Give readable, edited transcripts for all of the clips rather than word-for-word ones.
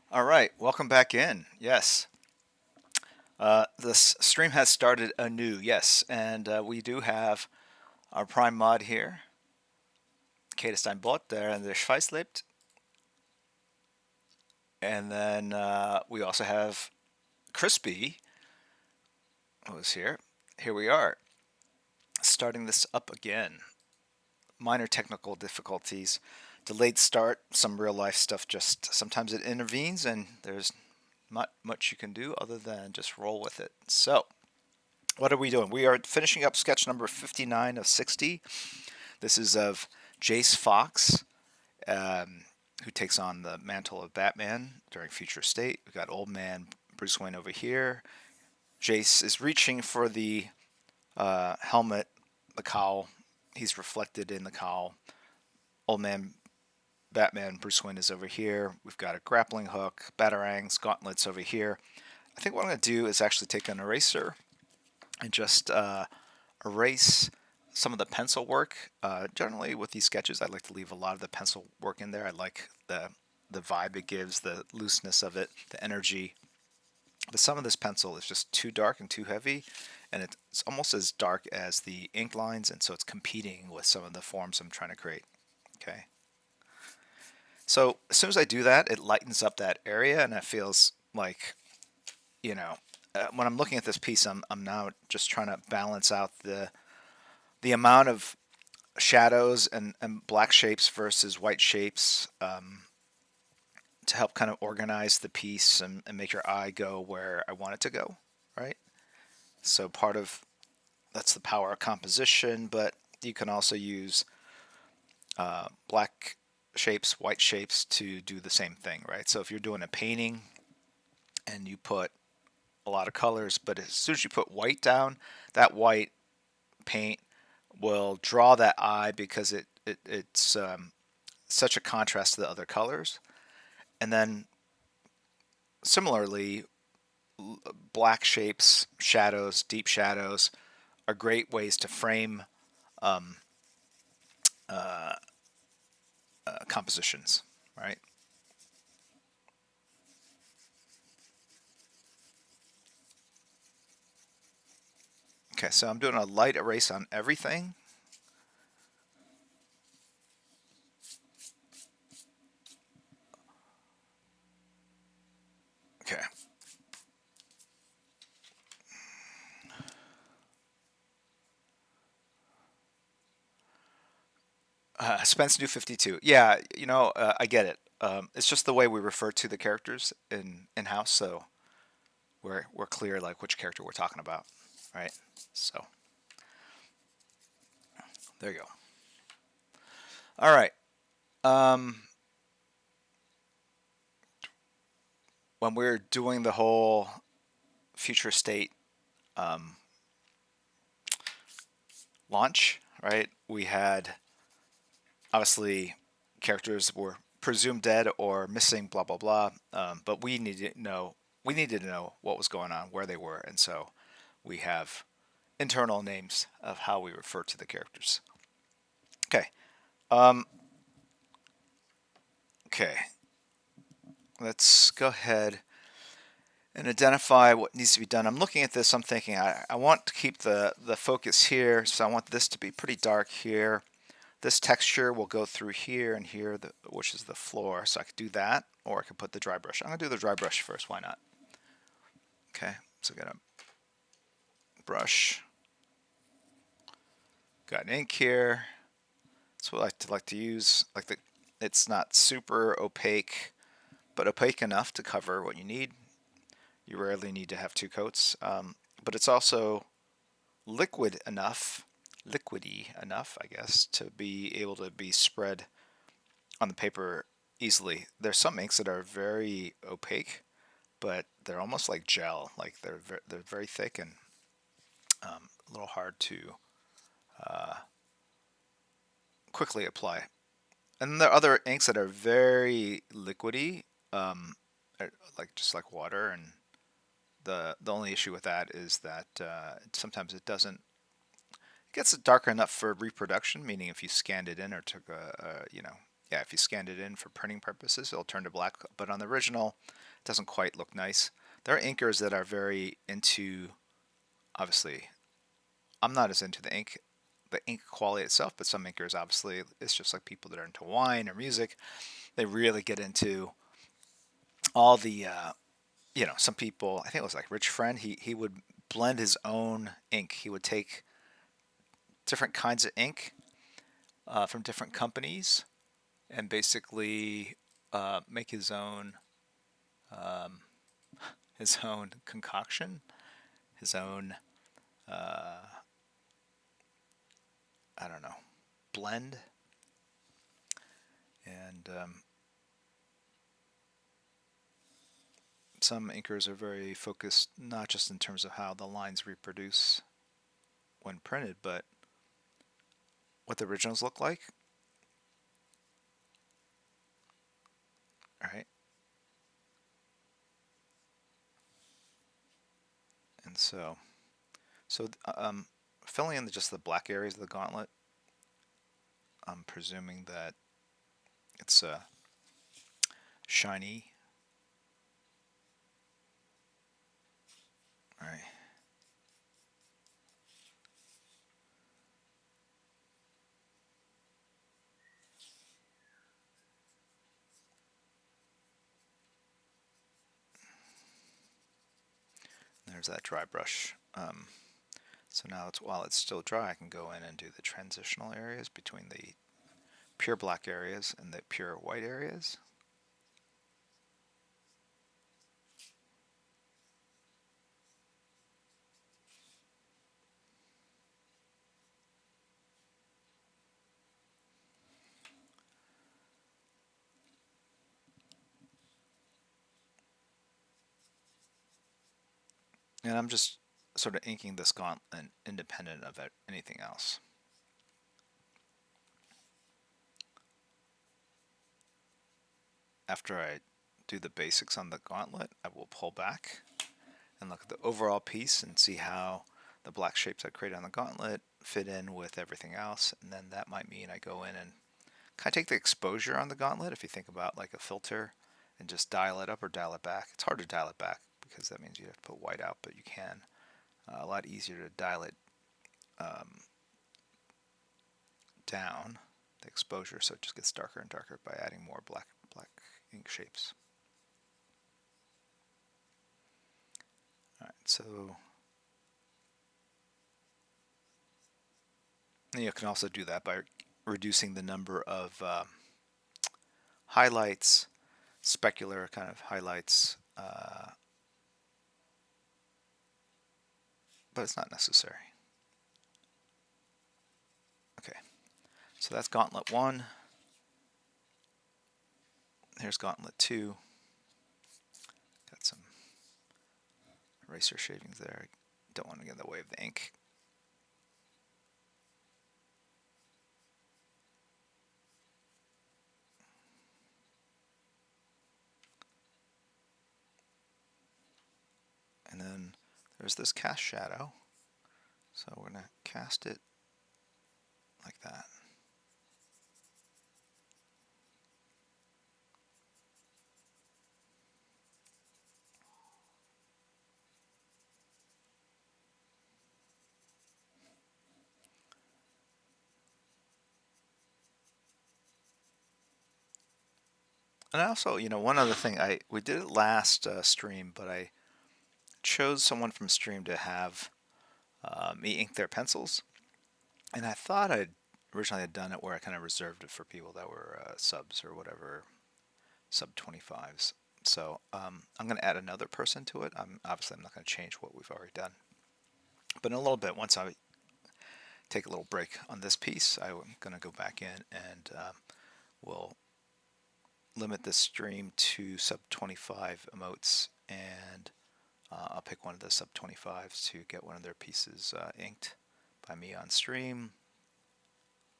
All right, welcome back in. Yes, this stream has started anew. Yes, and we do have our prime mod here. Kate ist ein Bot, der in der Schweiz lebt. And then we also have Crispy, who's here. Here we are, starting this up again. Minor technical difficulties, delayed start, some real life stuff. Just sometimes it intervenes, and there's not much you can do other than just roll with it. So, what are we doing? We are finishing up sketch number 59 of 60. This is of Jace Fox, who takes on the mantle of Batman during Future State. We've got old man Bruce Wayne over here. Jace is reaching for the helmet, the cowl. He's reflected in the cowl. Old man Batman Bruce Wayne is over here. We've got a grappling hook, batarangs, gauntlets over here. I think what I'm going to do is actually take an eraser and just erase some of the pencil work. Generally with these sketches, I like to leave a lot of the pencil work in there. I like the vibe it gives, the looseness of it, the energy. But some of this pencil is just too dark and too heavy, and it's almost as dark as the ink lines, and so it's competing with some of the forms I'm trying to create. Okay. So as soon as I do that, it lightens up that area, and it feels like, when I'm looking at this piece, I'm now just trying to balance out the amount of shadows and black shapes versus white shapes, to help kind of organize the piece and make your eye go where I want it to go, right? So that's the power of composition, but you can also use black shapes, white shapes to do the same thing, right? So if you're doing a painting and you put a lot of colors, but as soon as you put white down, that white paint will draw that eye because it's such a contrast to the other colors. And then similarly, black shapes, shadows, deep shadows are great ways to frame um, compositions, right? Okay, so I'm doing a light erase on everything. Okay. Spence New 52. Yeah, I get it. It's just the way we refer to the characters in house, so we're clear like which character we're talking about, right? So there you go. All right. Um, when we're doing the whole future state um, launch, right? We had obviously characters were presumed dead or missing, blah blah blah. But we needed to know what was going on, where they were, and so we have internal names of how we refer to the characters. Okay. Um, okay. Let's go ahead and identify what needs to be done. I'm looking at this. I'm thinking I want to keep the focus here, so I want this to be pretty dark here. This texture will go through here and here, which is the floor. So I could do that, or I could put the dry brush. I'm going to do the dry brush first. Why not? Okay, so I got a brush. Got an ink here. That's what I like to use. It's not super opaque, but opaque enough to cover what you need. You rarely need to have two coats, but it's also liquidy enough, I guess, to be able to be spread on the paper easily. There's some inks that are very opaque, but they're almost like gel. Like they're very thick and a little hard to quickly apply. And then there are other inks that are very liquidy, like just like water. And the only issue with that is that sometimes it doesn't. It gets darker enough for reproduction, meaning if you scanned it in or took a yeah, if you scanned it in for printing purposes, it'll turn to black. But on the original, it doesn't quite look nice. There are inkers that are very into, obviously, I'm not as into the ink quality itself, but some inkers, obviously, it's just like people that are into wine or music. They really get into all the, some people, I think it was like Rich Friend, he would blend his own ink. He would take different kinds of ink from different companies and basically make um, his own concoction, his own I don't know, blend, and some inkers are very focused not just in terms of how the lines reproduce when printed, but what the originals look like. All right, and so filling in just the black areas of the gauntlet, I'm presuming that it's shiny. All right. There's that dry brush. So now while it's still dry, I can go in and do the transitional areas between the pure black areas and the pure white areas. And I'm just sort of inking this gauntlet independent of anything else. After I do the basics on the gauntlet, I will pull back and look at the overall piece and see how the black shapes I created on the gauntlet fit in with everything else. And then that might mean I go in and kind of take the exposure on the gauntlet, if you think about like a filter, and just dial it up or dial it back. It's hard to dial it back because that means you have to put white out, but you can. A lot easier to dial it down, the exposure, so it just gets darker and darker by adding more black ink shapes. All right, so and you can also do that by reducing the number of highlights, specular kind of highlights, but it's not necessary. Okay, so that's gauntlet 1. Here's gauntlet 2. Got some eraser shavings there. Don't want to get in the way of the ink. And then there's this cast shadow. So we're going to cast it like that. And also, one other thing, we did it last stream, but I chose someone from stream to have me ink their pencils. And I thought I'd originally had done it where I kind of reserved it for people that were subs or whatever, sub 25s. So I'm going to add another person to it. Obviously, I'm not going to change what we've already done. But in a little bit, once I take a little break on this piece, I'm going to go back in and we'll limit this stream to sub 25 emotes, and I'll pick one of the sub 25s to get one of their pieces inked by me on stream,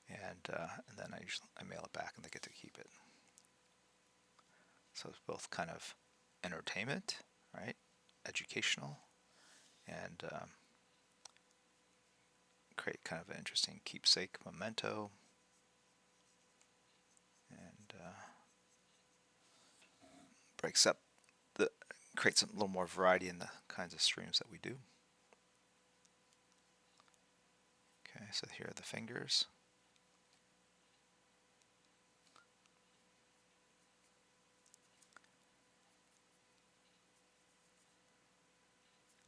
and then I mail it back and they get to keep it. So it's both kind of entertainment, right, educational, and create kind of an interesting keepsake memento. And breaks up the creates a little more variety in the kinds of streams that we do. Okay, so here are the fingers.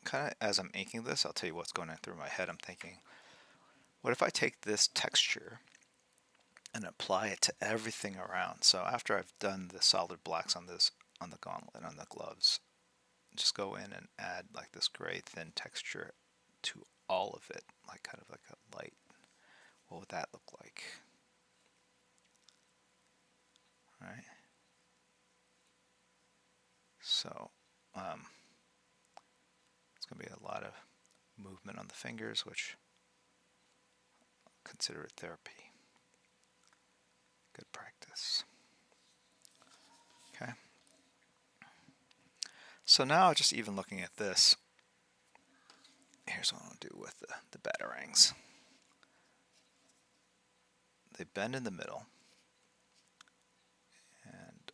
Kind of as I'm inking this, I'll tell you what's going on through my head. I'm thinking, what if I take this texture and apply it to everything around? So after I've done the solid blacks on this, on the gauntlet, on the gloves, just go in and add like this gray thin texture to all of it, like kind of like a light. What would that look like? All right. So it's going to be a lot of movement on the fingers, which consider it therapy. Good practice. Okay. So now just even looking at this, here's what I'll do with the batarangs. They bend in the middle, and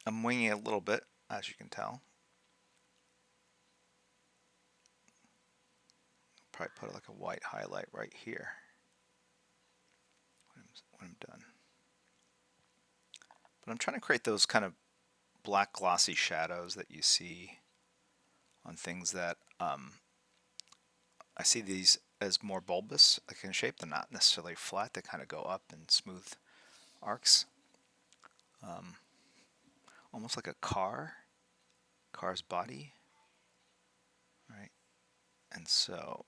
I'm winging it a little bit, as you can tell. Probably put like a white highlight right here when I'm done. But I'm trying to create those kind of black glossy shadows that you see on things that I see these as more bulbous like in shape. They're not necessarily flat. They kind of go up in smooth arcs. Almost like a car's body. Right? And so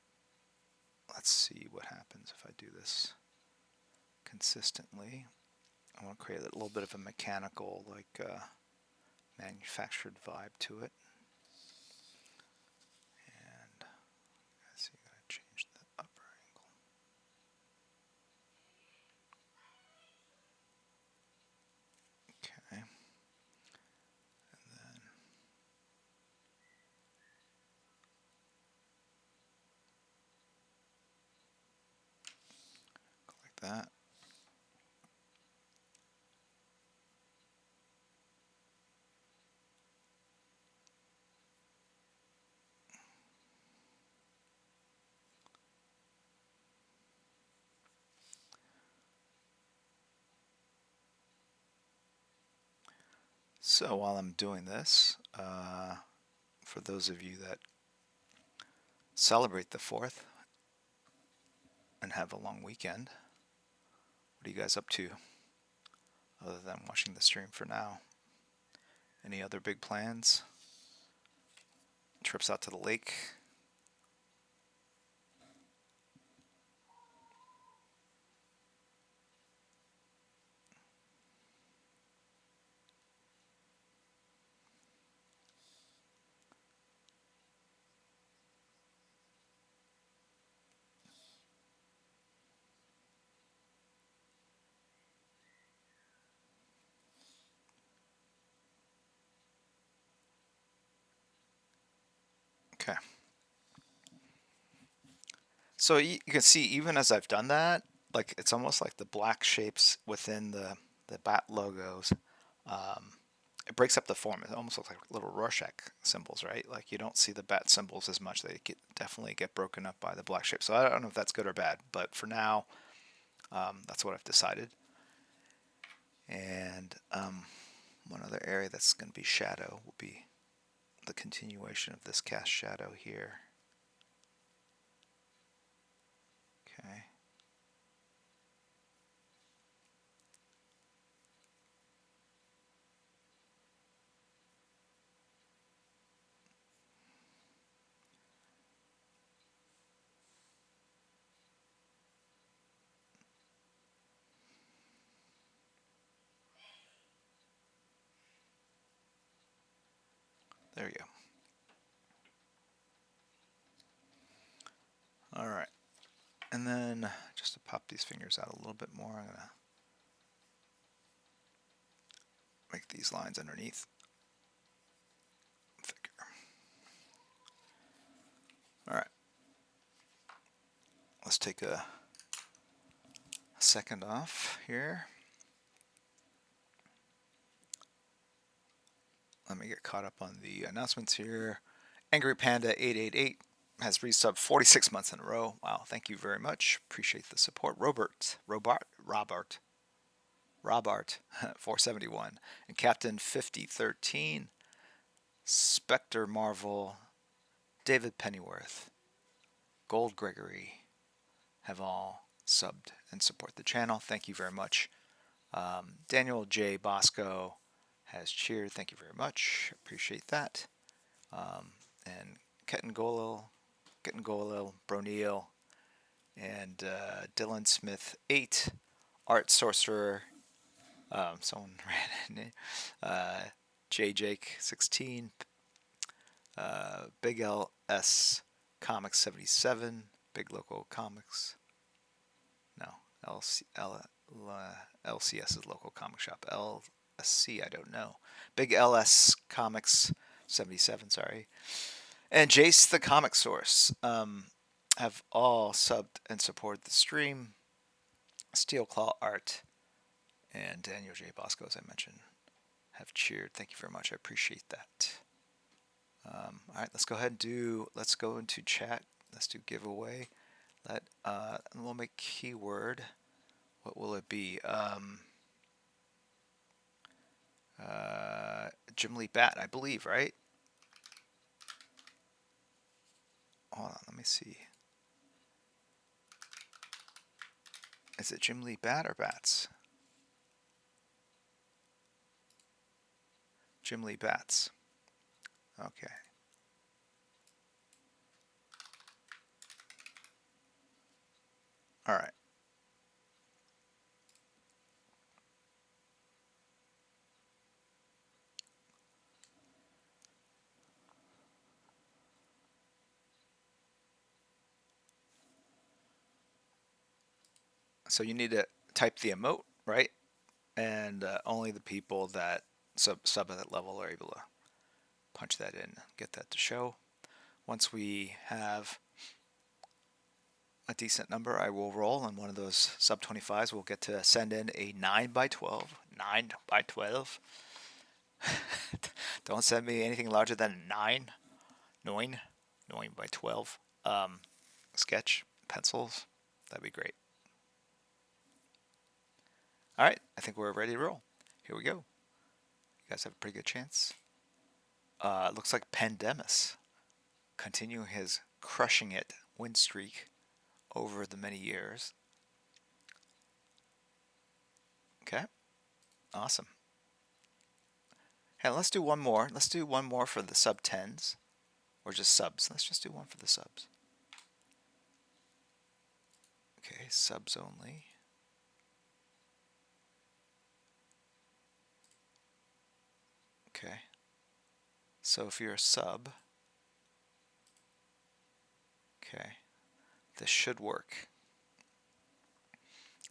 let's see what happens if I do this consistently. I want to create a little bit of a mechanical, like manufactured vibe to it. And let's see, I'm going to change the upper angle. Okay. And then go like that. So while I'm doing this, for those of you that celebrate the 4th and have a long weekend, what are you guys up to other than watching the stream for now? Any other big plans? Trips out to the lake? Okay. So you can see, even as I've done that, like it's almost like the black shapes within the bat logos. It breaks up the form. It almost looks like little Rorschach symbols, right? Like you don't see the bat symbols as much. They definitely get broken up by the black shape. So I don't know if that's good or bad, but for now, that's what I've decided. And one other area that's going to be shadow will be the continuation of this cast shadow here. Okay. There you go. All right. And then just to pop these fingers out a little bit more, I'm going to make these lines underneath thicker. All right. Let's take a second off here. Let me get caught up on the announcements here. Angry Panda 888 has resubbed 46 months in a row. Wow, thank you very much. Appreciate the support. Robert 471, and Captain 5013, Spectre Marvel, David Pennyworth, Gold Gregory have all subbed and support the channel. Thank you very much. Daniel J. Bosco has cheered. Thank you very much. Appreciate that. And Kettengolil, Bronil, and Dylan Smith 8, Art Sorcerer, someone ran in, J Jake 16, Big LS Comics 77, Big Local Comics. No, LCS is local comic shop. LSC, I don't know. Big LS Comics 77, sorry. And Jace the Comic Source have all subbed and supported the stream. Steel Claw Art and Daniel J. Bosco, as I mentioned, have cheered. Thank you very much. I appreciate that. All right, let's go ahead and let's go into chat. Let's do giveaway. We'll make keyword. What will it be? Jim Lee Bat, I believe, right? Hold on, let me see. Is it Jim Lee Bat or Bats? Jim Lee Bats. Okay. All right. So you need to type the emote, right? And only the people that sub at that level are able to punch that in, get that to show. Once we have a decent number, I will roll, and one of those sub 25s will get to send in a 9x12. 9x12. Don't send me anything larger than 9 by 12. Sketch, pencils, that'd be great. All right, I think we're ready to roll. Here we go. You guys have a pretty good chance. Looks like Pandemus continuing his crushing it win streak over the many years. Okay, awesome. Hey, let's do one more. Let's do one more for the sub 10s, or just subs. Let's just do one for the subs. Okay, subs only. Okay. So if you're a sub, okay, this should work.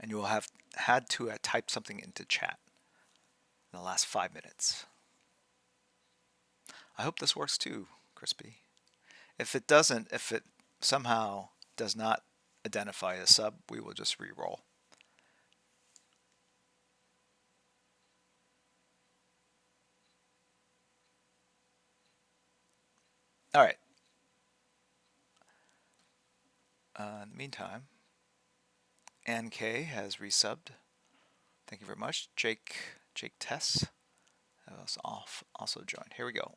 And you will have had to type something into chat in the last 5 minutes. I hope this works too, Crispy. If it doesn't, if it somehow does not identify a sub, we will just re-roll. All right. In the meantime, NK has resubbed. Thank you very much. Jake Tess has also joined. Here we go.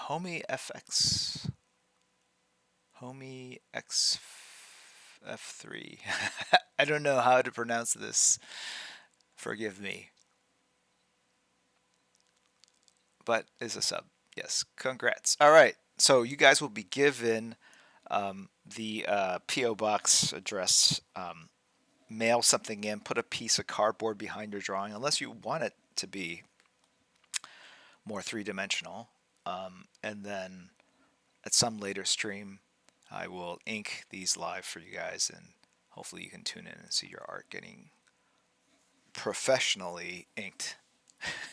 Homie XF3. I don't know how to pronounce this. Forgive me. But is a sub. Yes, congrats. All right, so you guys will be given the P.O. Box address. Mail something in, put a piece of cardboard behind your drawing, unless you want it to be more three-dimensional. And then at some later stream, I will ink these live for you guys, and hopefully you can tune in and see your art getting professionally inked.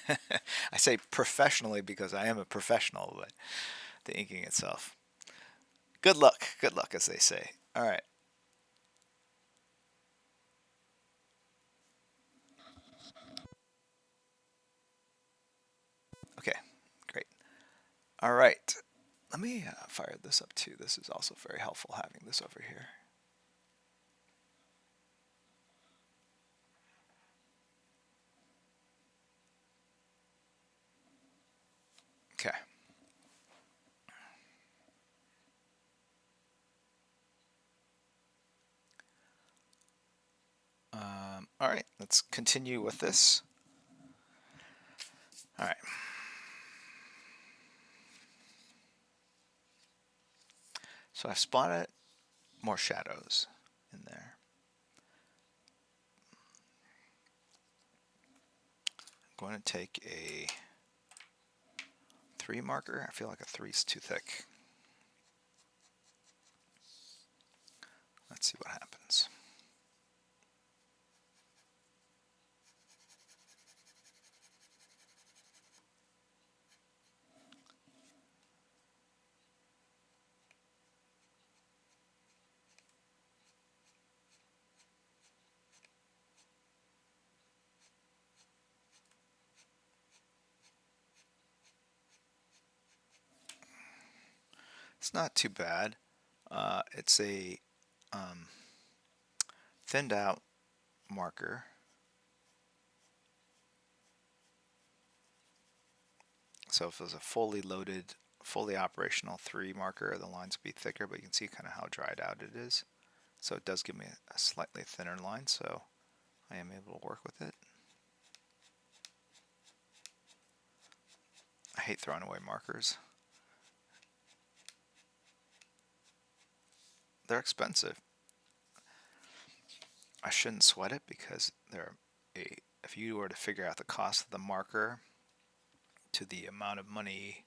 I say professionally because I am a professional, but the inking itself. Good luck, as they say. All right. Okay, great. All right. Let me fire this up too. This is also very helpful having this over here. Okay. All right, let's continue with this. All right. So I've spotted more shadows in there. I'm going to take a 3 marker. I feel like a 3 is too thick. Let's see what happens. It's not too bad. It's a thinned out marker. So if it was a fully loaded, fully operational 3 marker, the lines would be thicker, but you can see kind of how dried out it is. So it does give me a slightly thinner line, so I am able to work with it. I hate throwing away markers. They're expensive. I shouldn't sweat it because if you were to figure out the cost of the marker to the amount of money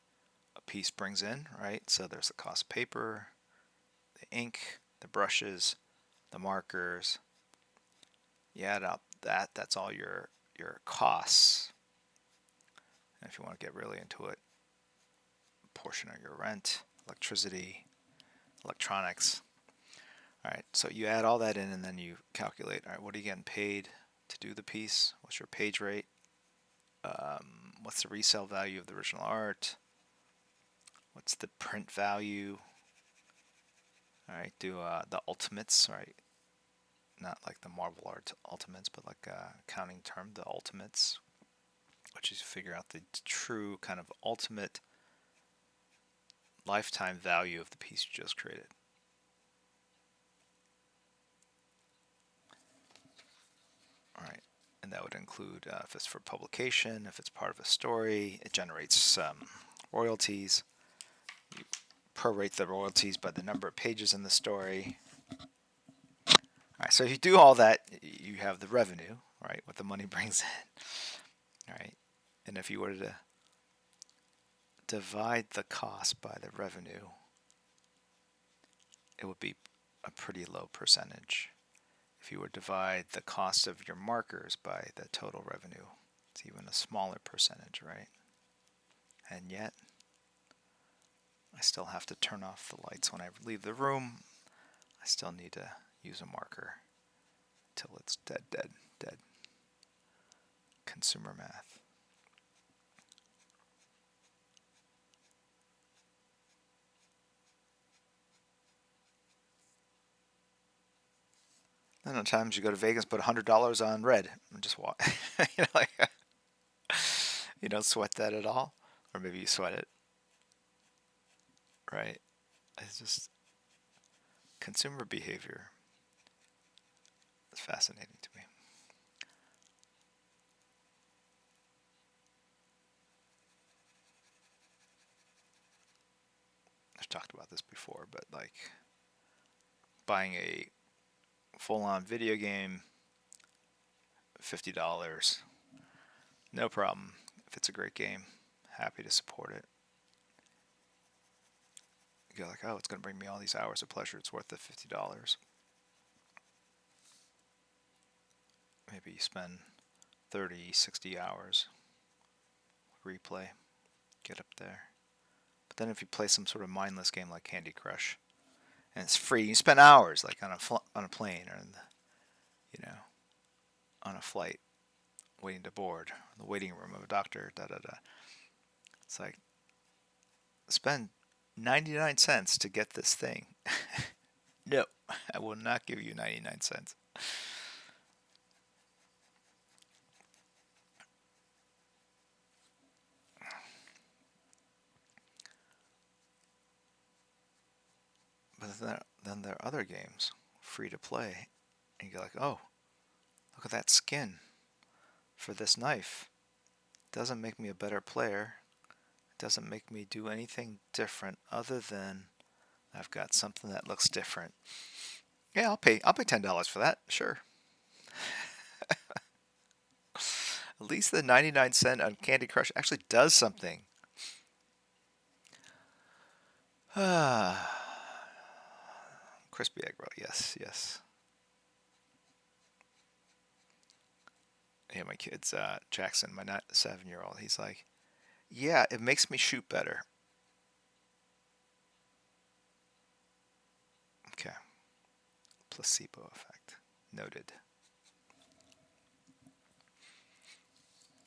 a piece brings in, right? So there's the cost of paper, the ink, the brushes, the markers. You add up that's all your costs. And if you want to get really into it, a portion of your rent, electricity, electronics. All right, so you add all that in and then you calculate, all right, what are you getting paid to do the piece? What's your page rate? What's the resale value of the original art? What's the print value? All right, do the ultimates, right? Not like the Marvel Art ultimates, but like a accounting term, the ultimates, which is figure out the true kind of ultimate lifetime value of the piece you just created. All right, and that would include if it's for publication, if it's part of a story, it generates royalties. You prorate the royalties by the number of pages in the story. All right, so if you do all that, you have the revenue, right, what the money brings in. All right, and if you were to divide the cost by the revenue, it would be a pretty low percentage. If you were to divide the cost of your markers by the total revenue, it's even a smaller percentage, right? And yet, I still have to turn off the lights when I leave the room. I still need to use a marker till it's dead. Consumer math. Then at times you go to Vegas, put $100 on red, and just walk. You don't sweat that at all, or maybe you sweat it, right? It's just consumer behavior. It's fascinating to me. I've talked about this before, but like buying a full-on video game, $50. No problem. If it's a great game, happy to support it. You go like, oh, it's going to bring me all these hours of pleasure. It's worth the $50. Maybe you spend 30, 60 hours, replay, get up there. But then if you play some sort of mindless game like Candy Crush, and it's free, you spend hours like on a plane or in the, on a flight, waiting to board, the waiting room of a doctor, da da da. It's like, spend 99 cents to get this thing. No, I will not give you 99 cents. But then there are other games, free to play, and you go like, oh, look at that skin for this knife. Doesn't make me a better player. It doesn't make me do anything different other than I've got something that looks different. Yeah, I'll pay $10 for that, sure. At least the 99 cent on Candy Crush actually does something. Crispy egg roll, yes, yes. Yeah, my kids, Jackson, my 7-year-old, he's like, yeah, it makes me shoot better. Okay. Placebo effect. Noted.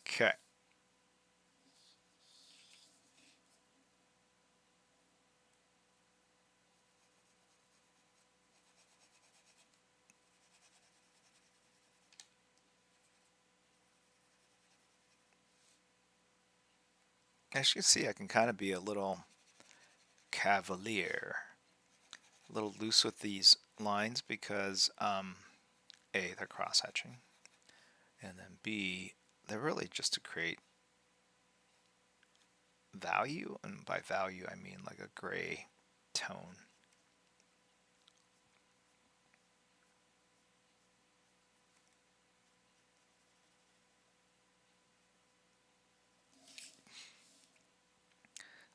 Okay. As you can see, I can kind of be a little cavalier, a little loose with these lines because A, they're cross-hatching, and then B, they're really just to create value, and by value I mean like a gray tone.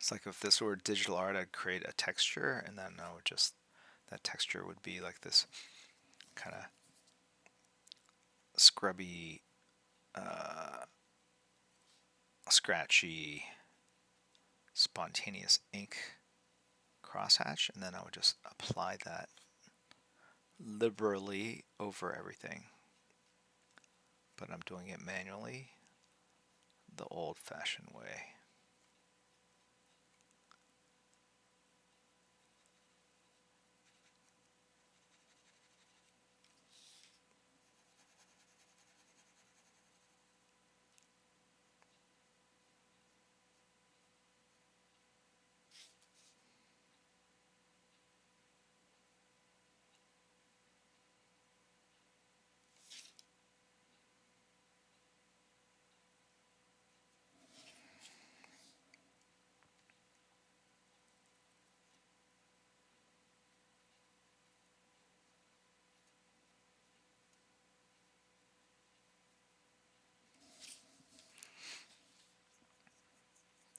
It's like if this were digital art, I'd create a texture, and then I would just, that texture would be like this kind of scrubby, scratchy, spontaneous ink crosshatch, and then I would just apply that liberally over everything. But I'm doing it manually, the old-fashioned way.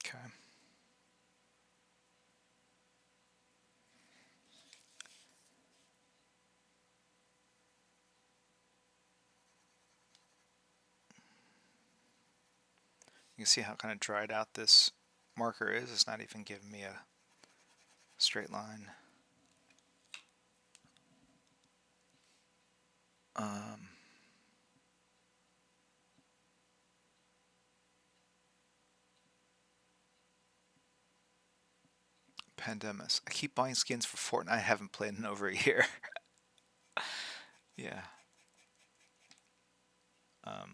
Okay. You can see how kind of dried out this marker is. It's not even giving me a straight line. Pandemus. I keep buying skins for Fortnite. I haven't played in over a year. Yeah. Yeah.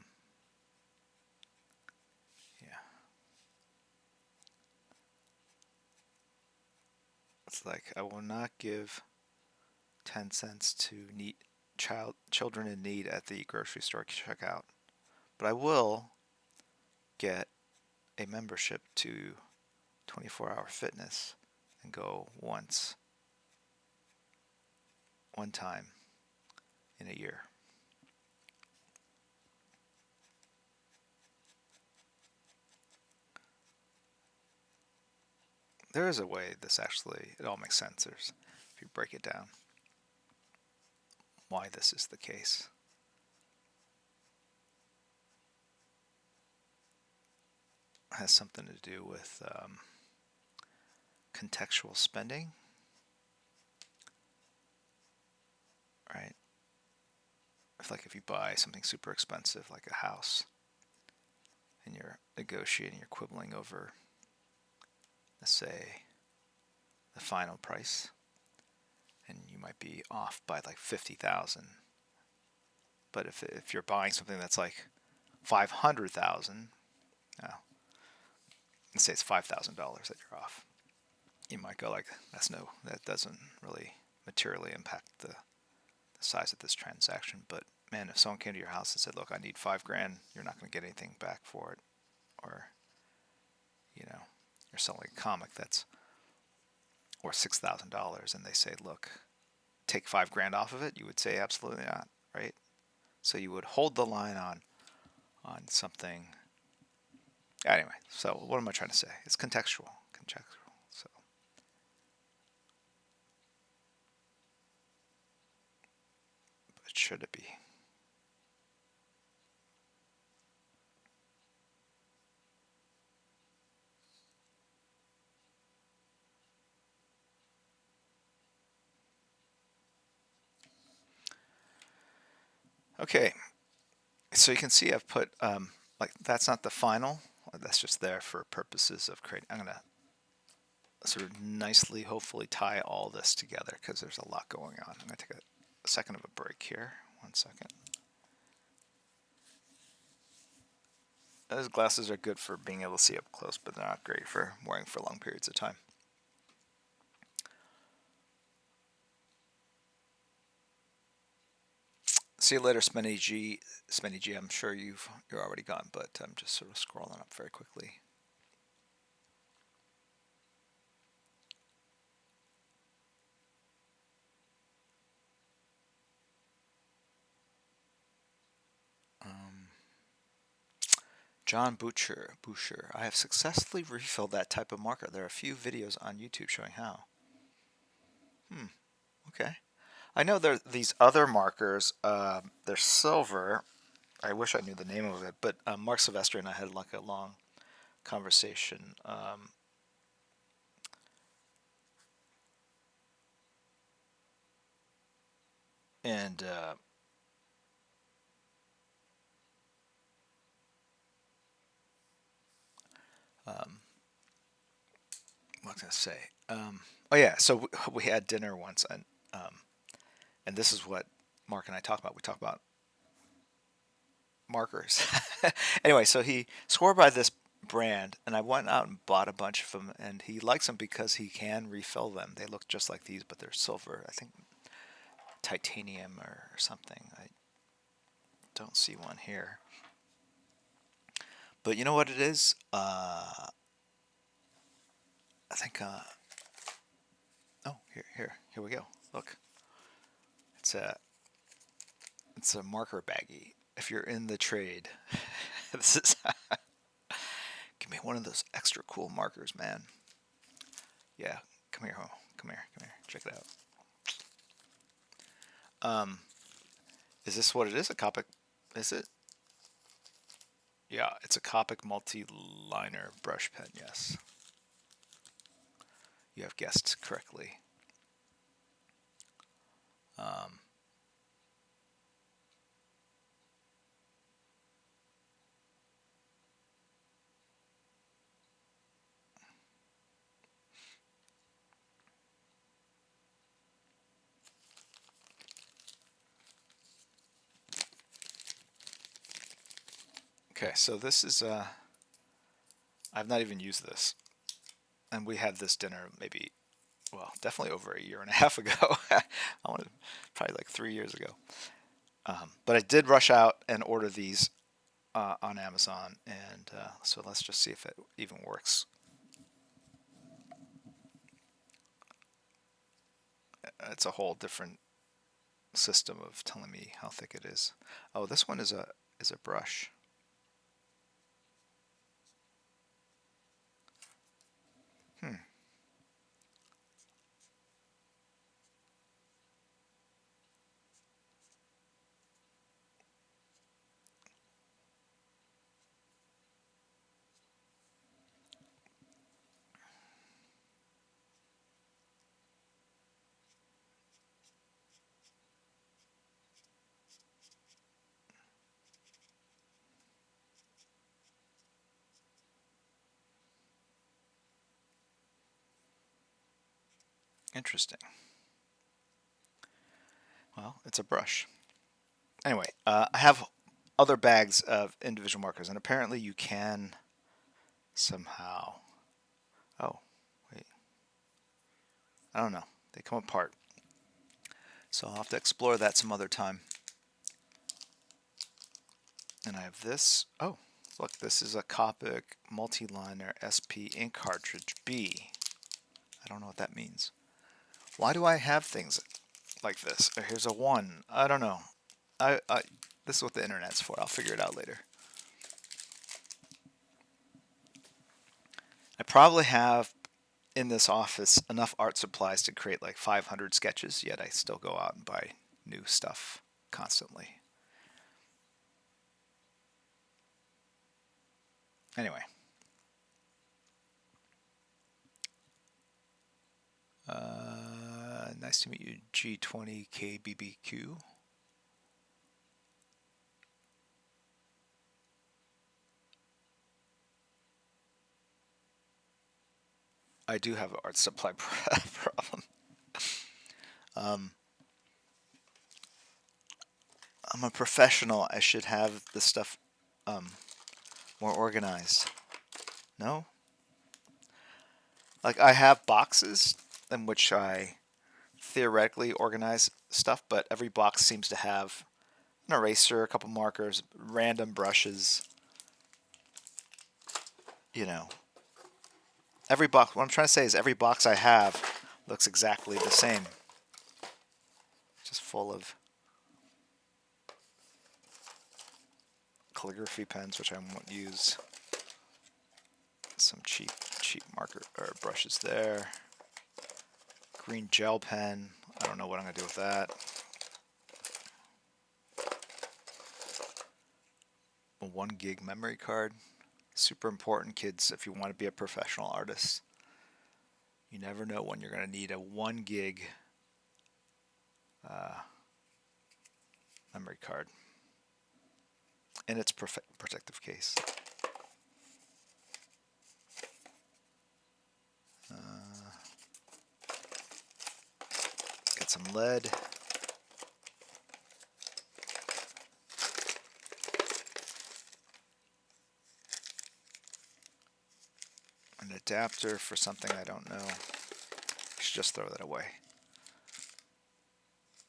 It's like I will not give 10 cents to children in need at the grocery store checkout, but I will get a membership to 24-hour fitness and go one time in a year. there is a way this actually, it all makes sense. There's, if you break it down, why this is the case. It has something to do with contextual spending, right? If you buy something super expensive like a house and you're negotiating, you're quibbling over, let's say, the final price, and you might be off by like 50,000. But if you're buying something that's like 500,000, let's say it's $5,000 that you're off, you might go like, that doesn't really materially impact the size of this transaction. But man, if someone came to your house and said, look, I need $5,000, you're not going to get anything back for it. Or, you're selling a comic that's worth $6,000 and they say, look, take $5,000 off of it, you would say absolutely not, right? So you would hold the line on something. Anyway, so what am I trying to say? It's contextual. So but should it be? Okay, so you can see I've put like that's not the final. That's just there for purposes of creating. I'm gonna sort of nicely, hopefully, tie all this together because there's a lot going on. I'm gonna take a second of a break here. 1 second. Those glasses are good for being able to see up close, but they're not great for wearing for long periods of time. See you later, Spenny G. Spenny G, I'm sure you're already gone, but I'm just sort of scrolling up very quickly. John Boucher, I have successfully refilled that type of marker. There are a few videos on YouTube showing how. Okay. I know there are these other markers. They're silver. I wish I knew the name of it, but Mark Sylvester and I had like a long conversation. And what was I going to say? Oh yeah, so we had dinner once, and this is what Mark and I talk about. We talk about markers. Anyway, so he swore by this brand, and I went out and bought a bunch of them, and he likes them because he can refill them. They look just like these, but they're silver. I think titanium or something. I don't see one here. But you know what it is? I think. Oh, here we go. Look, it's a marker baggie. If you're in the trade, this is. Give me one of those extra cool markers, man. Yeah, come here, come here. Check it out. Is this what it is? A Copic? Is it? Yeah, it's a Copic multi-liner brush pen. Yes, you have guessed correctly. Okay, so this is I've not even used this, and we had this dinner maybe, well, definitely over a year and a half ago. I want to probably like 3 years ago. But I did rush out and order these on Amazon, and so let's just see if it even works. It's a whole different system of telling me how thick it is. Oh, this one is a brush. Interesting. Well, it's a brush. Anyway, I have other bags of individual markers, and apparently you can somehow. Oh, wait. I don't know. They come apart. So I'll have to explore that some other time. And I have this. Oh, look, this is a Copic multi-liner SP ink cartridge B. I don't know what that means. Why do I have things like this? Here's a 1. I don't know. This is what the internet's for. I'll figure it out later. I probably have in this office enough art supplies to create like 500 sketches, yet I still go out and buy new stuff constantly. Anyway. Nice to meet you, G20KBBQ. I do have an art supply problem. I'm a professional. I should have the stuff more organized. No? Like, I have boxes in which I theoretically organize stuff, but every box seems to have an eraser, a couple markers, random brushes. You know. Every box, what I'm trying to say is every box I have looks exactly the same. Just full of calligraphy pens, which I won't use. Some cheap marker or brushes there. Green gel pen. I don't know what I'm going to do with that. A 1 gig memory card. Super important, kids, if you want to be a professional artist. You never know when you're going to need a 1 gig memory card in its protective case. Get some lead. An adapter for something I don't know. I should just throw that away.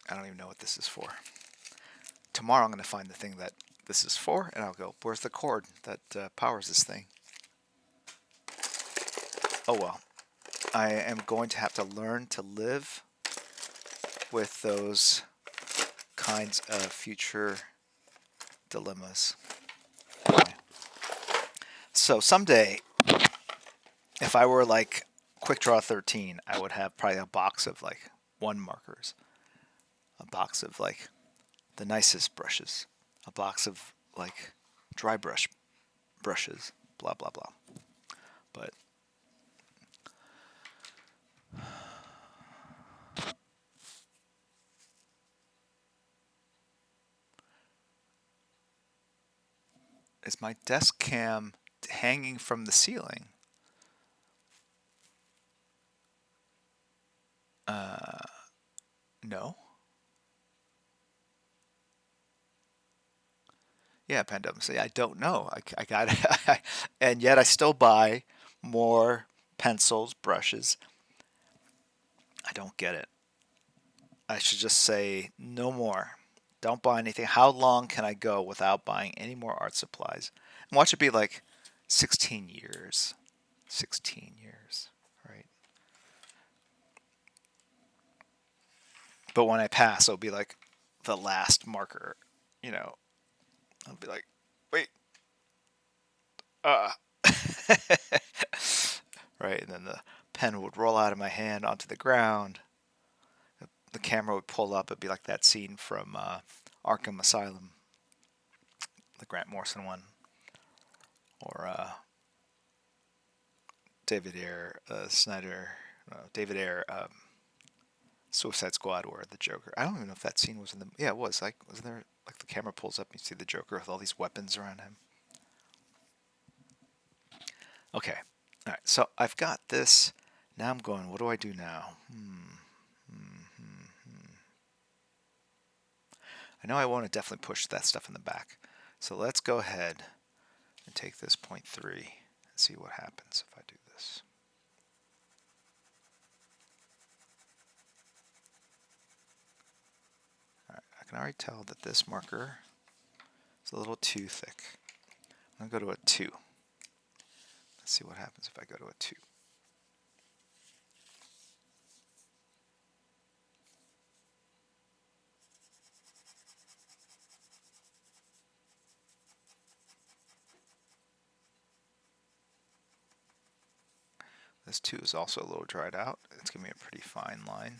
I don't even know what this is for. Tomorrow I'm going to find the thing that this is for, and I'll go, where's the cord that powers this thing? Oh well. I am going to have to learn to live with those kinds of future dilemmas. Anyway. So someday, if I were like Quick Draw 13, I would have probably a box of like 1 markers, a box of like the nicest brushes, a box of like dry brushes, blah blah blah. But is my desk cam hanging from the ceiling? No. Yeah, Pandemic. Say, I don't know. I got it. And yet I still buy more pencils, brushes. I don't get it. I should just say no more. Don't buy anything. How long can I go without buying any more art supplies? And watch it be like 16 years. 16 years, right? But when I pass, it'll be like the last marker, you know. I'll be like, wait. Right, and then the pen would roll out of my hand onto the ground. The camera would pull up. It'd be like that scene from Arkham Asylum, the Grant Morrison one, or David Ayer Suicide Squad, where the Joker. I don't even know if that scene was in the. Yeah, it was. Like, wasn't there like the camera pulls up and you see the Joker with all these weapons around him? Okay. All right. So I've got this Now I'm going, what do I do now? I know I want to definitely push that stuff in the back. So let's go ahead and take this 0.3 and see what happens if I do this. All right, I can already tell that this marker is a little too thick. I'm going to go to a 2. Let's see what happens if I go to a 2. This 2 is also a little dried out. It's giving me a pretty fine line.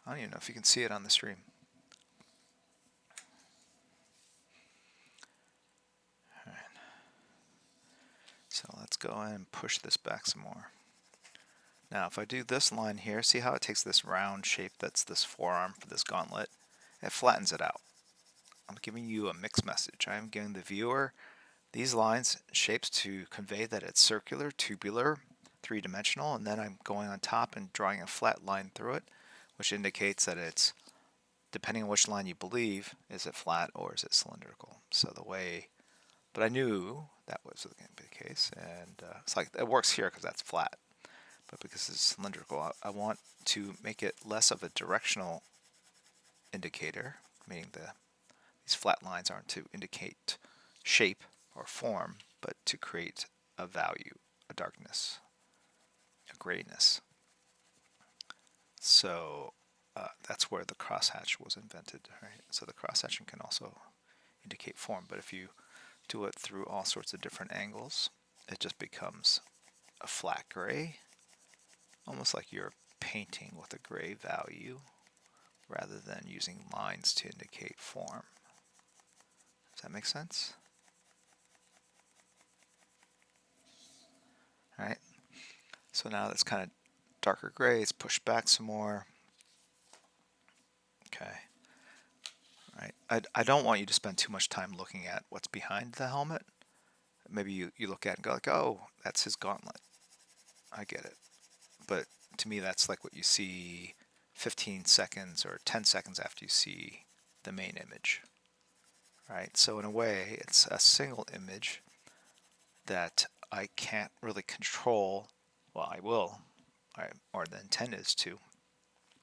I don't even know if you can see it on the stream. All right. So let's go ahead and push this back some more. Now if I do this line here, see how it takes this round shape that's this forearm for this gauntlet, it flattens it out. I'm giving you a mixed message. I'm giving the viewer these lines, shapes to convey that it's circular, tubular, three-dimensional, and then I'm going on top and drawing a flat line through it, which indicates that it's, depending on which line you believe, is it flat or is it cylindrical. So the way, but I knew that was going to be the case, and it's like it works here because that's flat, but because it's cylindrical, I want to make it less of a directional indicator, meaning these flat lines aren't to indicate shape or form, but to create a value, a darkness, a grayness. So that's where the crosshatch was invented, right? So the crosshatching can also indicate form, but if you do it through all sorts of different angles, it just becomes a flat gray, almost like you're painting with a gray value rather than using lines to indicate form. Does that make sense? All right. So now that's kind of darker gray. It's pushed back some more. Okay. All right. I don't want you to spend too much time looking at what's behind the helmet. Maybe you look at it and go like, oh, that's his gauntlet. I get it. But to me, that's like what you see 15 seconds or 10 seconds after you see the main image. Right? So in a way, it's a single image that I can't really control. Well, I will, right? Or the intent is to.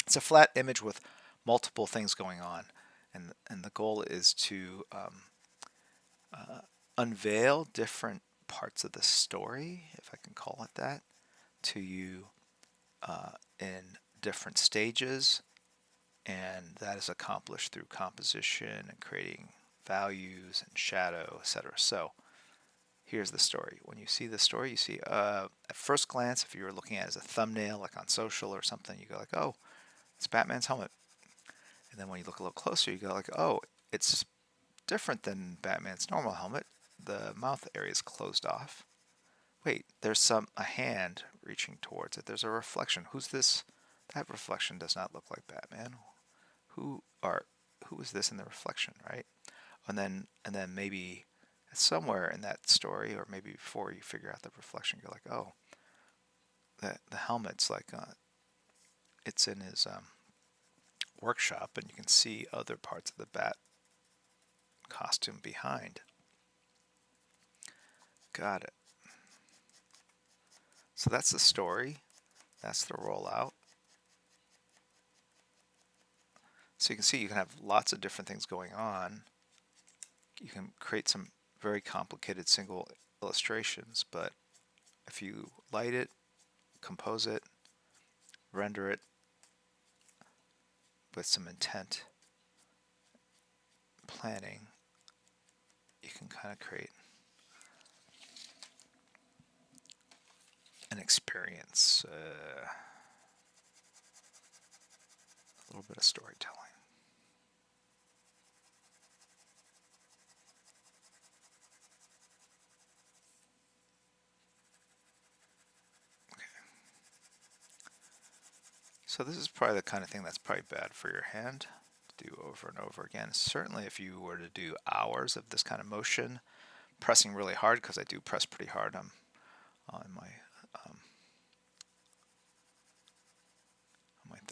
It's a flat image with multiple things going on, and the goal is to unveil different parts of the story, if I can call it that, to you in different stages, and that is accomplished through composition and creating values and shadow, etc. So here's the story. When you see the story, you see at first glance, if you were looking at it as a thumbnail, like on social or something, you go like, oh, it's Batman's helmet. And then when you look a little closer, you go like, oh, it's different than Batman's normal helmet. The mouth area is closed off. Wait, there's a hand reaching towards it. There's a reflection. Who's this? That reflection does not look like Batman. Who is this in the reflection, right? And then maybe somewhere in that story, or maybe before you figure out the reflection, you're like, oh, the helmet's like it's in his workshop, and you can see other parts of the bat costume behind. Got it. So that's the story. That's the rollout. So you can see you can have lots of different things going on. You can create some very complicated single illustrations, but if you light it, compose it, render it with some intent, planning, you can kind of create an experience, a little bit of storytelling. So this is probably the kind of thing that's probably bad for your hand to do over and over again. Certainly if you were to do hours of this kind of motion, pressing really hard, because I do press pretty hard on my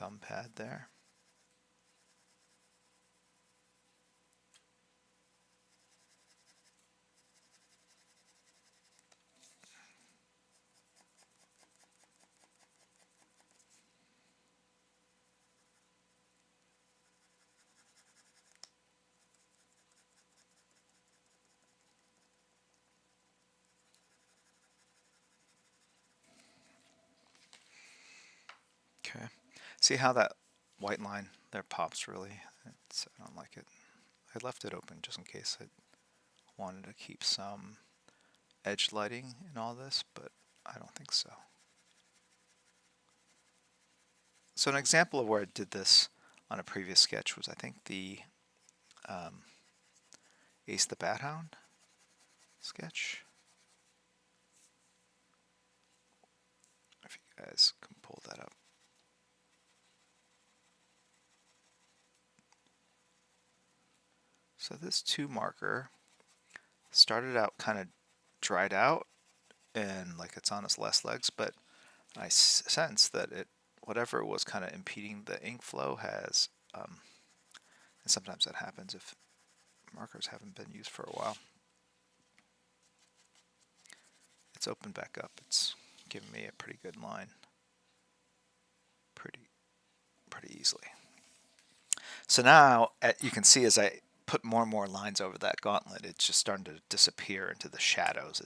thumb pad there. Okay. See how that white line there pops really? I don't like it. I left it open just in case I wanted to keep some edge lighting in all this, but I don't think so. So an example of where I did this on a previous sketch was I think the Ace the Bat Hound sketch. If you guys can pull that up. So this 2 marker started out kind of dried out and like it's on its last legs, but I sense that it, whatever was kind of impeding the ink flow has, and sometimes that happens if markers haven't been used for a while. It's opened back up. It's giving me a pretty good line, pretty easily. So now you can see as I put more and more lines over that gauntlet, it's just starting to disappear into the shadows.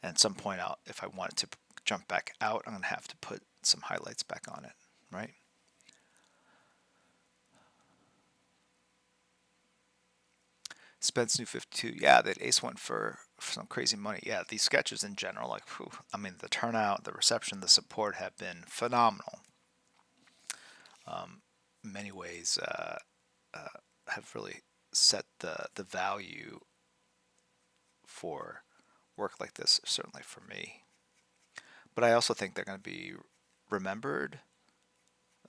And at some point out, if I want it to jump back out, I'm going to have to put some highlights back on it, right? Spence New 52, yeah, that Ace went for some crazy money. Yeah, these sketches in general, like, whew, I mean, the turnout, the reception, the support have been phenomenal. In many ways, have really set the value for work like this, certainly for me. But I also think they're going to be remembered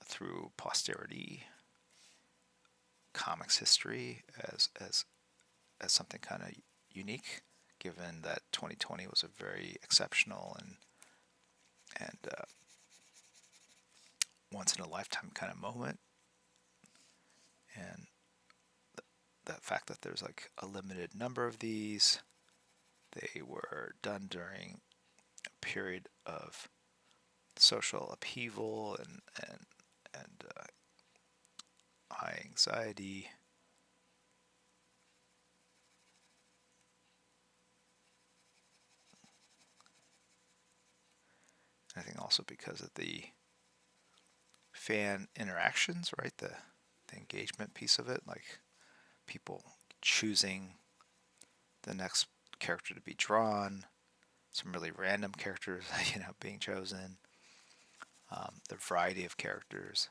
through posterity, comics history, as something kind of unique, given that 2020 was a very exceptional and once in a lifetime kind of moment, and the fact that there's like a limited number of these. They were done during a period of social upheaval and high anxiety. I think also because of the fan interactions, right? The engagement piece of it, like people choosing the next character to be drawn, some really random characters, being chosen, the variety of characters.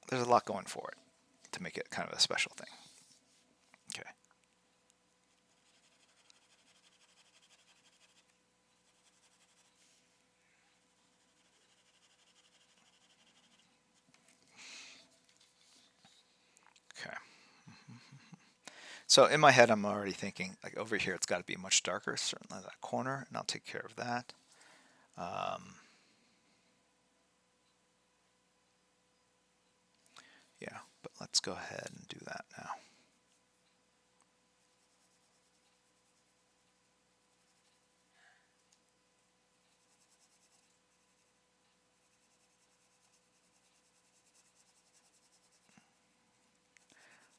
There's a lot going for it to make it kind of a special thing. Okay. Okay. So in my head, I'm already thinking, like over here, it's got to be much darker, certainly that corner, and I'll take care of that. Yeah, but let's go ahead and do that now.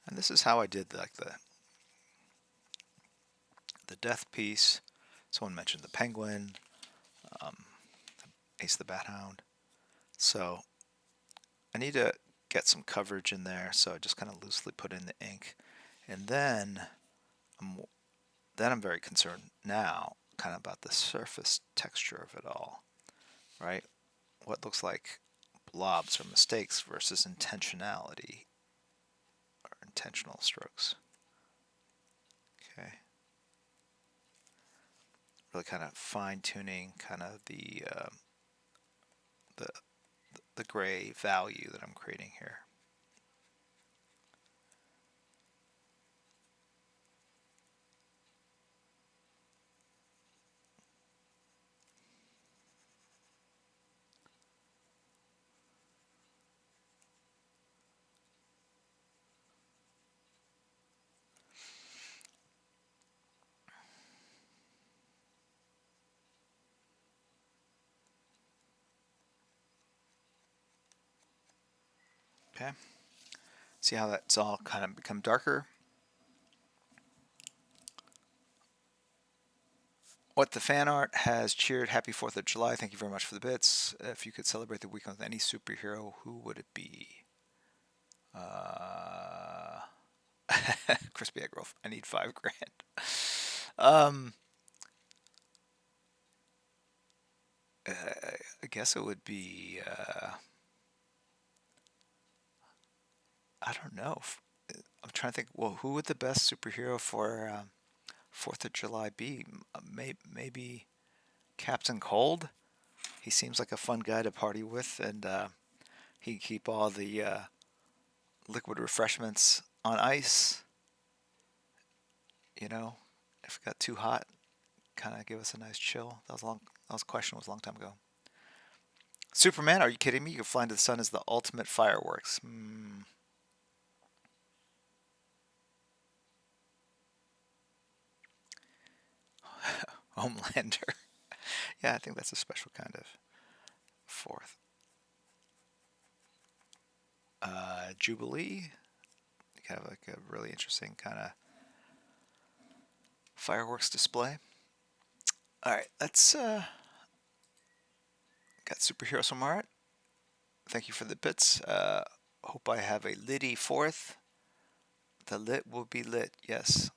And this is how I did like the death piece. Someone mentioned the penguin, Ace the Bat Hound. So I need to get some coverage in there, so I just kind of loosely put in the ink. And then I'm very concerned now kind of about the surface texture of it all, right? What looks like blobs or mistakes versus intentionality or intentional strokes. Okay. Really kind of fine-tuning kind of the gray value that I'm creating here. Okay. See how that's all kind of become darker? What the fan art has cheered Happy 4th of July. Thank you very much for the bits. If you could celebrate the weekend with any superhero, who would it be? Crispy egg roll. I need $5,000. Um, I guess it would be. I don't know. I'm trying to think. Well, who would the best superhero for 4th of July be? Maybe Captain Cold. He seems like a fun guy to party with, and he'd keep all the liquid refreshments on ice. You know, if it got too hot, kind of give us a nice chill. That was long. That was a question. Was a long time ago. Superman? Are you kidding me? You can fly into the sun as the ultimate fireworks. Homelander. Yeah, I think that's a special kind of 4th. Jubilee. You have like a really interesting kind of fireworks display. All right, let's got superhero some art. Thank you for the bits. Hope I have a litty 4th. The lit will be lit. Yes.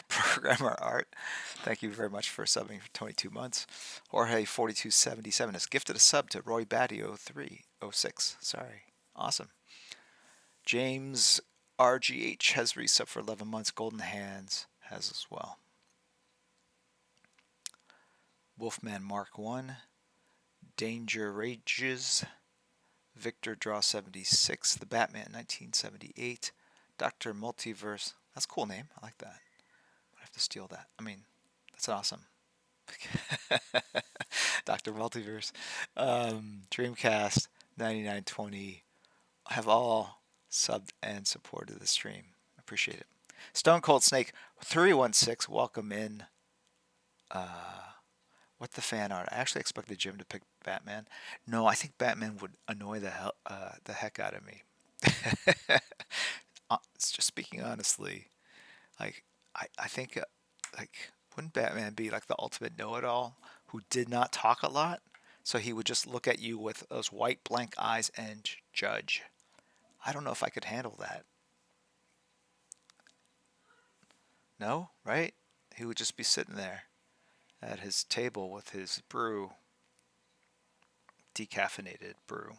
Programmer art. Thank you very much for subbing for 22 months. Jorge4277 has gifted a sub to Roy Batty 0306. Sorry. Awesome. James RGH has resubbed for 11 months. Golden Hands has as well. Wolfman Mark 1. Danger Rages. Victor Draw 76. The Batman 1978. Dr. Multiverse. That's a cool name. I like that. I have to steal that. I mean, that's awesome. Dr. Multiverse. Dreamcast 9920. I have all subbed and supported the stream. Appreciate it. Stone Cold Snake 316. Welcome in. What the fan art? I actually expected Jim to pick Batman. No, I think Batman would annoy the heck out of me. It's just speaking honestly, like I think like wouldn't Batman be like the ultimate know-it-all who did not talk a lot? So he would just look at you with those white blank eyes and judge. I don't know if I could handle that. No, right? He would just be sitting there at his table with his brew, decaffeinated brew.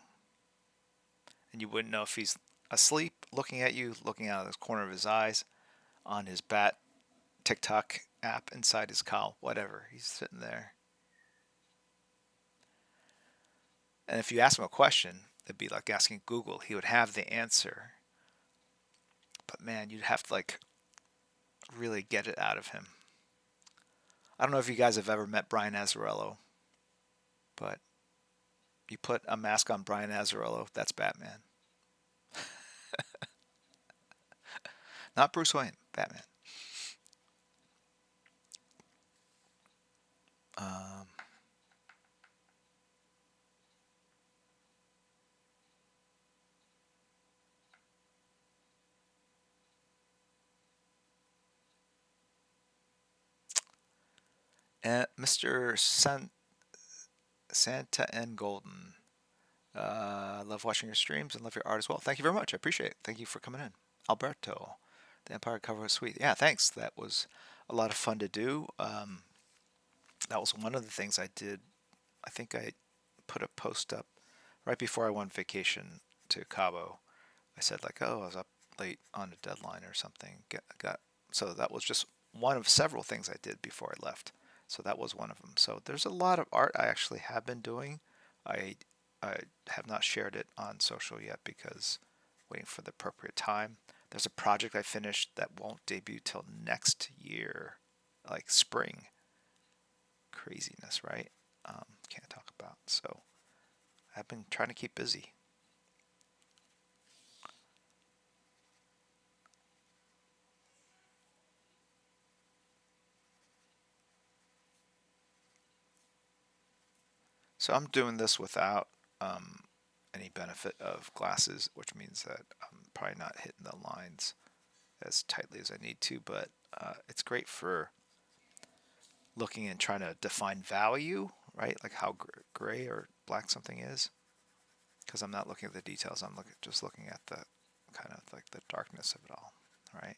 And you wouldn't know if he's asleep, looking at you, looking out of the corner of his eyes, on his Bat TikTok app inside his cowl, whatever. He's sitting there. And if you ask him a question, it'd be like asking Google. He would have the answer. But man, you'd have to like really get it out of him. I don't know if you guys have ever met Brian Azzarello, but you put a mask on Brian Azzarello, that's Batman. Not Bruce Wayne, Batman. Mr. Santa and Golden. I love watching your streams and love your art as well. Thank you very much. I appreciate it. Thank you for coming in. Alberto, the Empire cover was sweet. Yeah, thanks. That was a lot of fun to do. That was one of the things I did. I think I put a post up right before I went vacation to Cabo. I said like, oh, I was up late on a deadline or something. So that was just one of several things I did before I left. So that was one of them. So there's a lot of art I actually have been doing. I have not shared it on social yet because waiting for the appropriate time. There's a project I finished that won't debut till next year, like spring. Craziness, right? Can't talk about. So I've been trying to keep busy. So I'm doing this without any benefit of glasses, which means that I'm probably not hitting the lines as tightly as I need to, but it's great for looking and trying to define value, right? Like how gray or black something is, because I'm not looking at the details. I'm just looking at the kind of like the darkness of it all, right?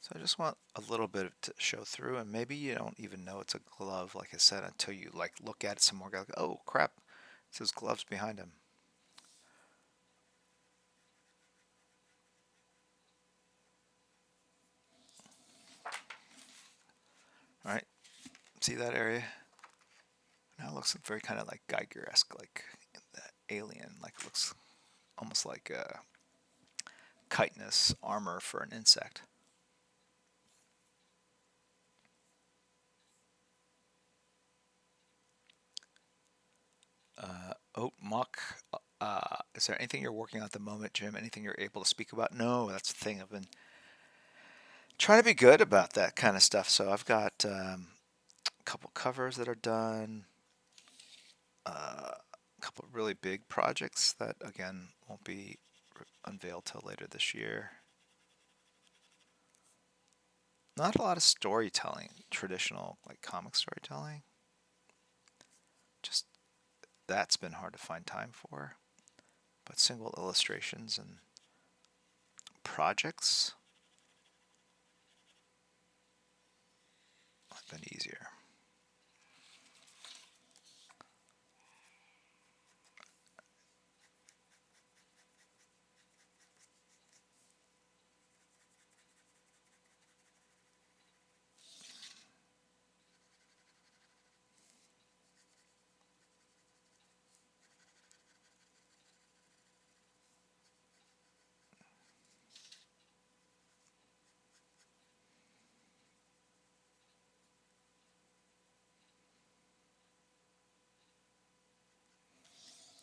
So I just want a little bit to show through, and maybe you don't even know it's a glove, like I said, until you like look at it some more. Go, like, oh crap, it says gloves behind him. All right, see that area? Now it looks very kind of like Geiger-esque, like that alien. Like it looks almost like a chitinous armor for an insect. Mock. Is there anything you're working on at the moment, Jim? Anything you're able to speak about? No, that's the thing. I've been trying to be good about that kind of stuff. So I've got a couple covers that are done, a couple really big projects that, again, won't be unveiled till later this year. Not a lot of storytelling, traditional like comic storytelling. Just that's been hard to find time for. But single illustrations and projects have been easier.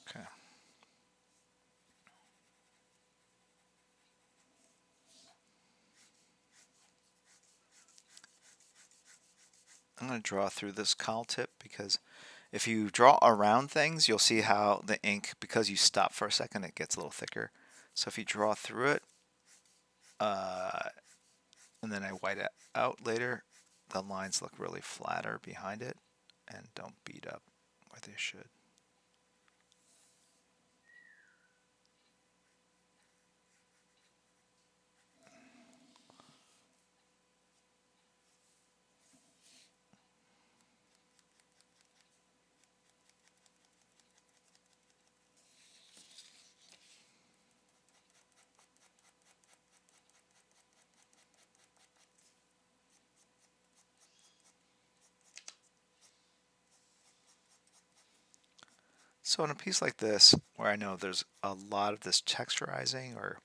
Okay. I'm going to draw through this cowl tip because if you draw around things, you'll see how the ink, because you stop for a second, it gets a little thicker. So if you draw through it, and then I white it out later, the lines look really flatter behind it and don't beat up where they should. So in a piece like this, where I know there's a lot of this texturizing or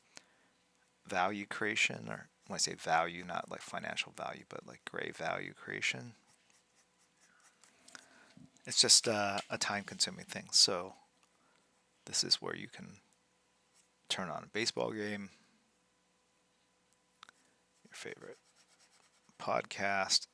value creation, or when I say value, not like financial value, but like gray value creation, it's just a time-consuming thing. So this is where you can turn on a baseball game, your favorite podcast,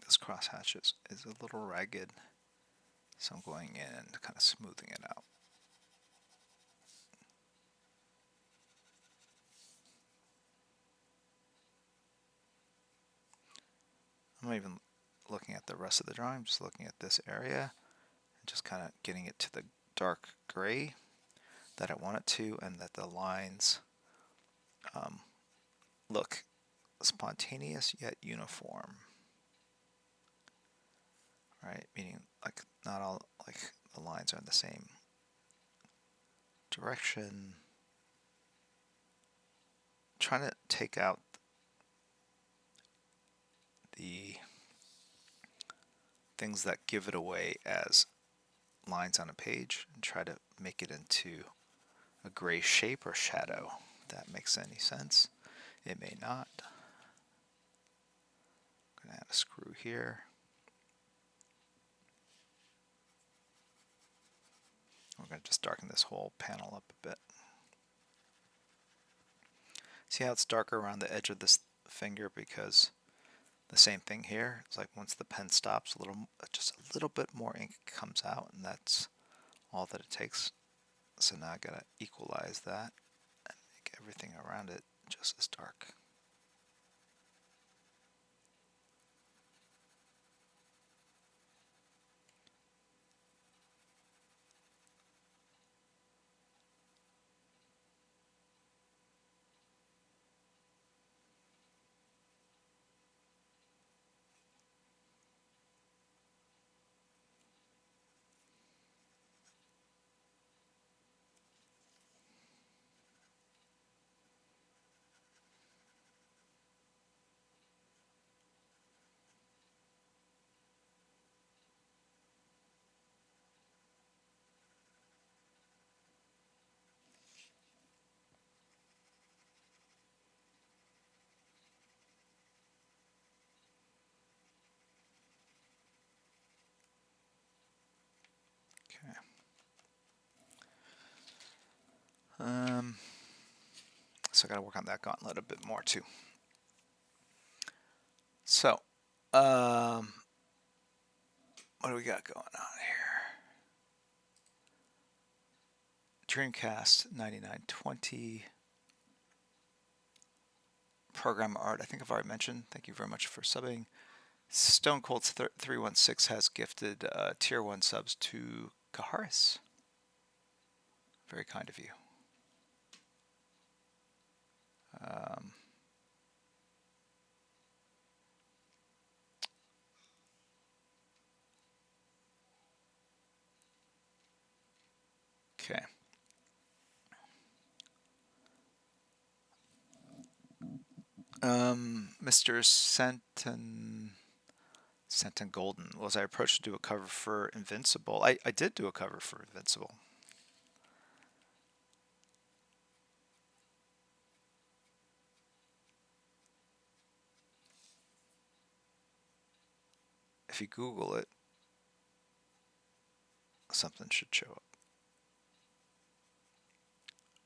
this crosshatch is a little ragged, so I'm going in and kind of smoothing it out. rest of the drawing. I'm just looking at this area and just kind of getting it to the dark gray that I want it to, and that the lines look spontaneous yet uniform. Right? Meaning like not all like the lines are in the same direction. Trying to take out the things that give it away as lines on a page and try to make it into a gray shape or shadow, if that makes any sense. It may not. I'm going to add a screw here. We're going to just darken this whole panel up a bit. See how it's darker around the edge of this finger, because the same thing here. It's like once the pen stops, just a little bit more ink comes out, and that's all that it takes. So now I gotta equalize that and make everything around it just as dark. Okay. So I gotta work on that gauntlet a bit more too. So, what do we got going on here? Dreamcast 9920. Program art, I think I've already mentioned. Thank you very much for subbing. Stone Cold 316 has gifted tier 1 subs to Kaharis. Very kind of you. Okay. Mr. Senton Golden, was I approached to do a cover for Invincible? I did do a cover for Invincible. If you Google it, something should show up.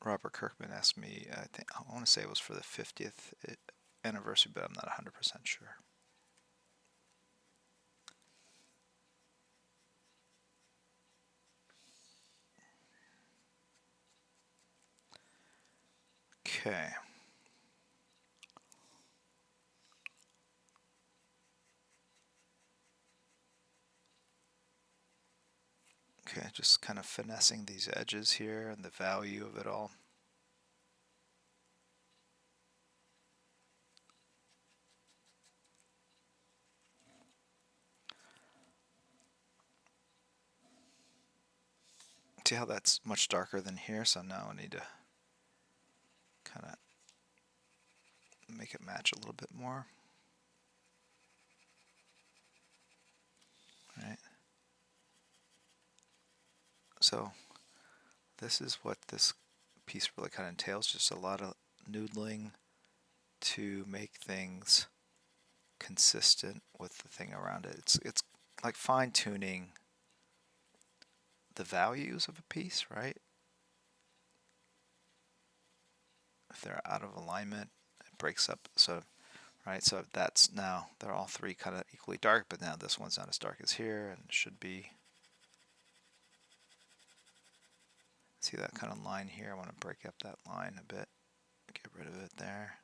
Robert Kirkman asked me, I want to say it was for the 50th anniversary, but I'm not 100% sure. Okay. Okay, just kind of finessing these edges here and the value of it all. See how that's much darker than here, so now I need to kind of make it match a little bit more. Right. So this is what this piece really kind of entails, just a lot of noodling to make things consistent with the thing around it. It's like fine-tuning the values of a piece, right? If they're out of alignment, it breaks up. So, right, so that's now, they're all three kind of equally dark, but now this one's not as dark as here, and it should be. See that kind of line here? I want to break up that line a bit, get rid of it there.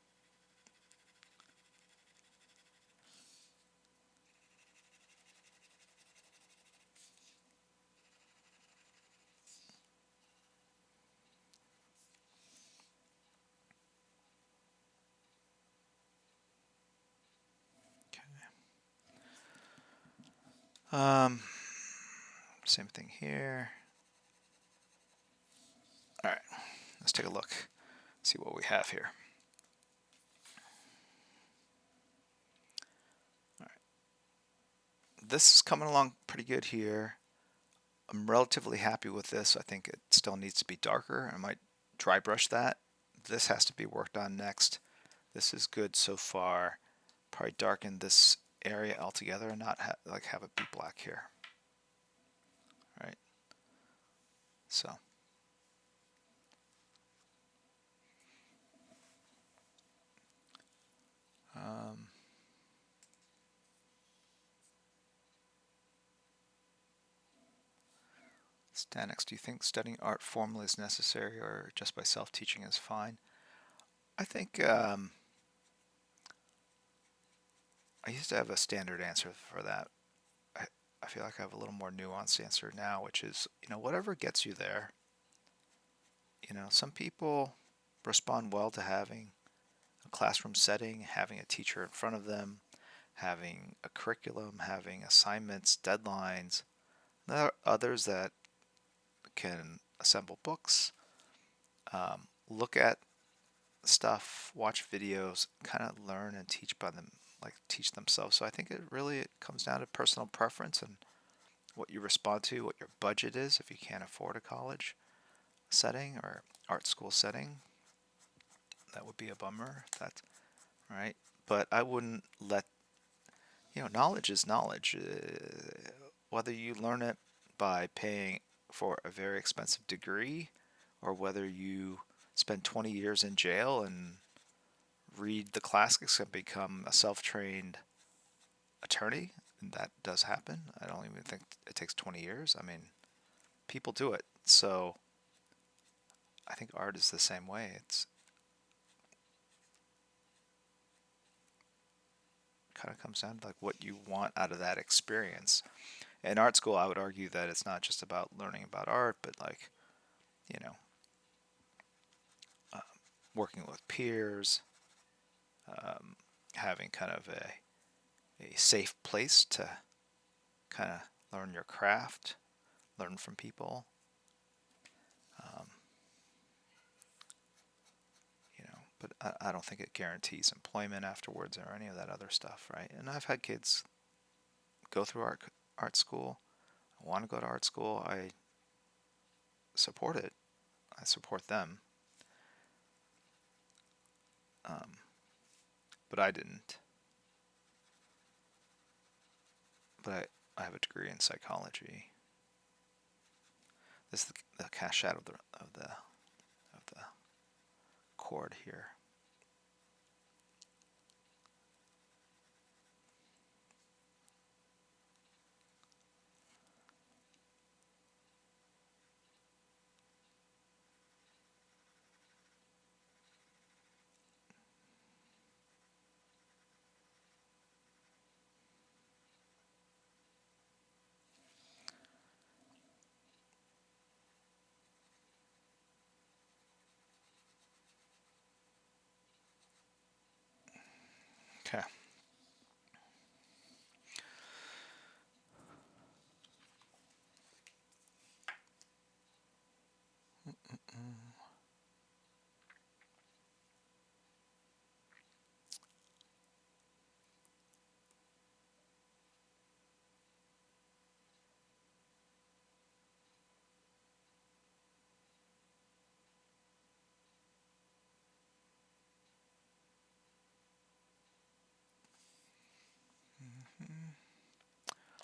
Same thing here. All right, let's take a look, see what we have here. All right. This is coming along pretty good here. I'm relatively happy with this. I think it still needs to be darker. I might dry brush that. This has to be worked on next. This is good so far. Probably darken this area altogether and not have it be black here. Right. So. Stanix, do you think studying art formally is necessary or just by self-teaching is fine? I think I used to have a standard answer for that. I feel like I have a little more nuanced answer now, which is, whatever gets you there. Some people respond well to having a classroom setting, having a teacher in front of them, having a curriculum, having assignments, deadlines. There are others that can assemble books, look at stuff, watch videos, kind of learn and teach by them, teach themselves. So I think it comes down to personal preference and what you respond to, what your budget is. If you can't afford a college setting or art school setting, that would be a bummer. That's right. But I wouldn't let, knowledge is knowledge. Whether you learn it by paying for a very expensive degree or whether you spend 20 years in jail and read the classics and become a self-trained attorney, and that does happen. I don't even think it takes 20 years. I mean, people do it. So I think art is the same way. It's kind of comes down to what you want out of that experience. In art school, I would argue that it's not just about learning about art, but working with peers, having kind of a safe place to kind of learn your craft, learn from people. But I don't think it guarantees employment afterwards or any of that other stuff, right? And I've had kids go through art school. I want to go to art school. I support it. I support them. But I didn't. But I have a degree in psychology. This is the cast shadow of the cord here. Okay.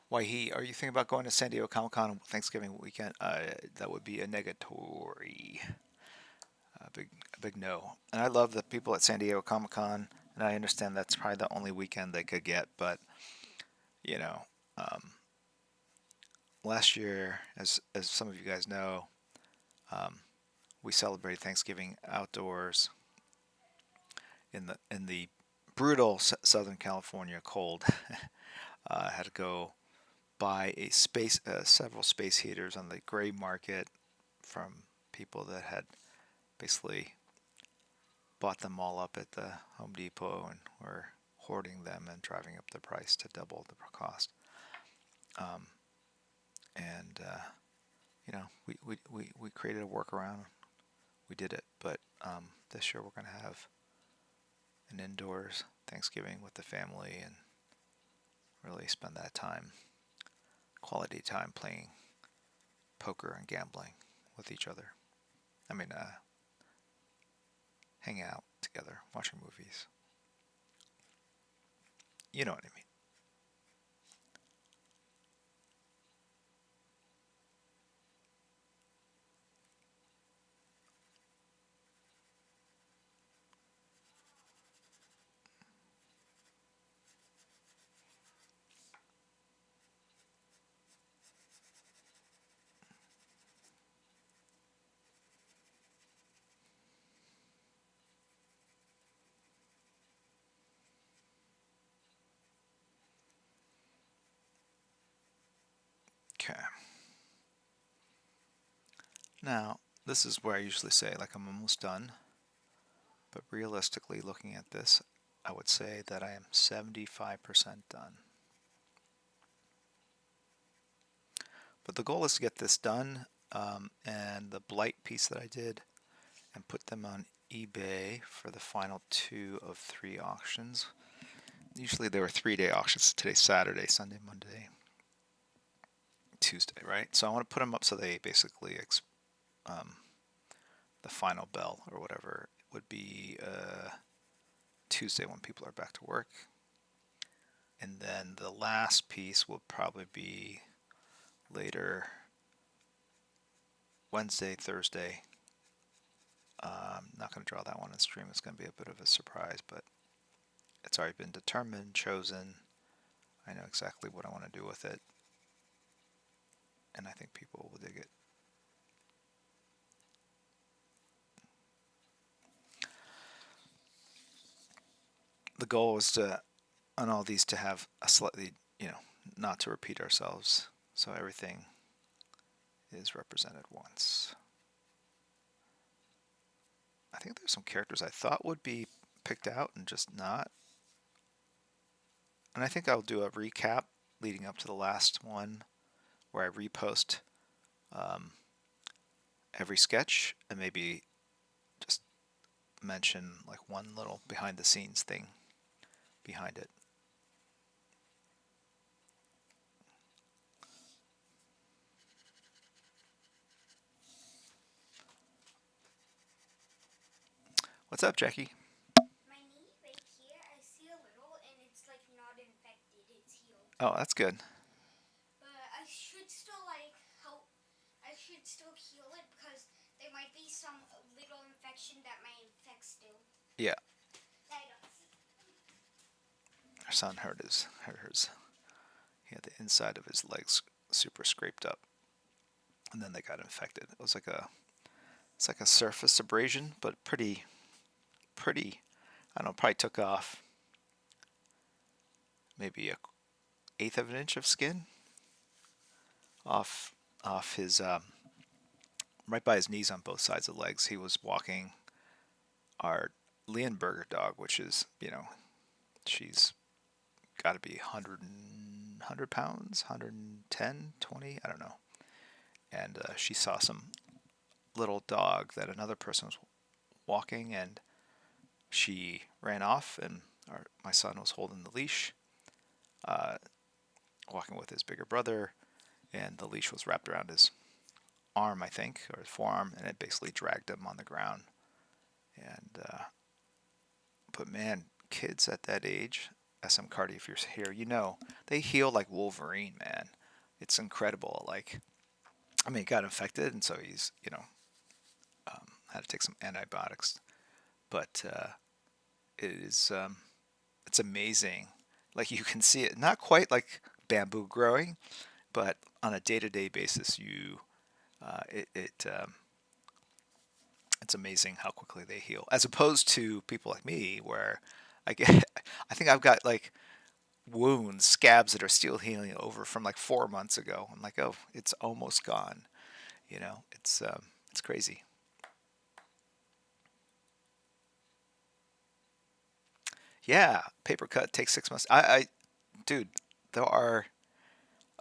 Why are you thinking about going to San Diego Comic Con Thanksgiving weekend? That would be a negatory. A big no. And I love the people at San Diego Comic Con, and I understand that's probably the only weekend they could get. But last year, as some of you guys know, we celebrated Thanksgiving outdoors in the brutal Southern California cold. I had to go buy several space heaters on the gray market from people that had basically bought them all up at the Home Depot and were hoarding them and driving up the price to double the cost. Um, and you know, we created a workaround. We did it, but this year we're going to have an indoors Thanksgiving with the family and really spend that time, quality time, playing poker and gambling with each other. I mean, hanging out together, watching movies. You know what I mean. Okay. Now, this is where I usually say, like, I'm almost done. But realistically, looking at this, I would say that I am 75% done. But the goal is to get this done, and the blight piece that I did, and put them on eBay for the final 2 of 3 auctions. Usually there were 3-day auctions. Today's Saturday, Sunday, Monday, Tuesday, right? So I want to put them up so they basically the final bell or whatever would be Tuesday when people are back to work. And then the last piece will probably be later Wednesday, Thursday. I'm not going to draw that one on stream. It's going to be a bit of a surprise, but it's already been determined, chosen. I know exactly what I want to do with it. And I think people will dig it. The goal is to, on all these, to have a slightly, not to repeat ourselves. So everything is represented once. I think there's some characters I thought would be picked out and just not. And I think I'll do a recap leading up to the last one where I repost every sketch and maybe just mention like one little behind the scenes thing behind it. What's up, Jackie? My knee right here, I see a little and it's like not infected. It's healed. Oh, that's good. But I should still I should still heal it because there might be some little infection that might infect still. Yeah. I don't see. Our son hers. He had the inside of his legs super scraped up, and then they got infected. It's like a surface abrasion, but pretty. I don't know. Probably took off maybe a eighth of an inch of skin off his right by his knees on both sides of the legs. He was walking our Leonberger dog, which is she's got to be 100 pounds, 110, 20, I don't know. And she saw some little dog that another person was walking, and she ran off, and my son was holding the leash, walking with his bigger brother, and the leash was wrapped around his arm, I think, or his forearm, and it basically dragged him on the ground. And but man, kids at that age, SM Cardi, if you're here, they heal like Wolverine, man. It's incredible. Like, I mean, he got infected, and so he's had to take some antibiotics. But it is it's amazing. Like, you can see it, not quite like bamboo growing, but on a day-to-day basis, it's amazing how quickly they heal, as opposed to people like me, where I think I've got like wounds, scabs that are still healing over from like 4 months ago. I'm like, oh, it's almost gone. It's crazy. Yeah, paper cut takes 6 months. Dude, there are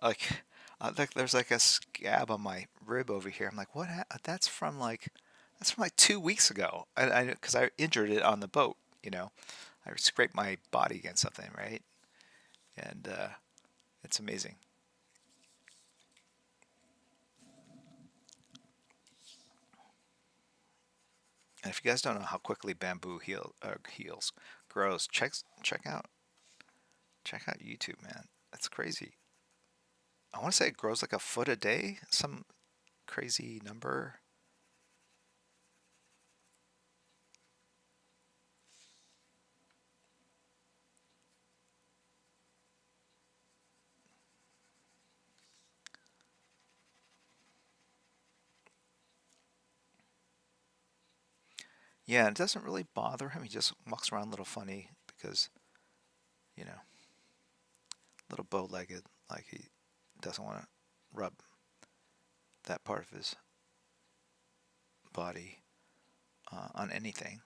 Like there's like a scab on my rib over here. I'm like, what? That's from like 2 weeks ago. Because I injured it on the boat. You know, I scraped my body against something, right? And it's amazing. And if you guys don't know how quickly bamboo grows, check out YouTube, man. That's crazy. I want to say it grows like a foot a day, some crazy number. Yeah, it doesn't really bother him. He just walks around a little funny because, you know, little bow-legged, like he doesn't want to rub that part of his body on anything.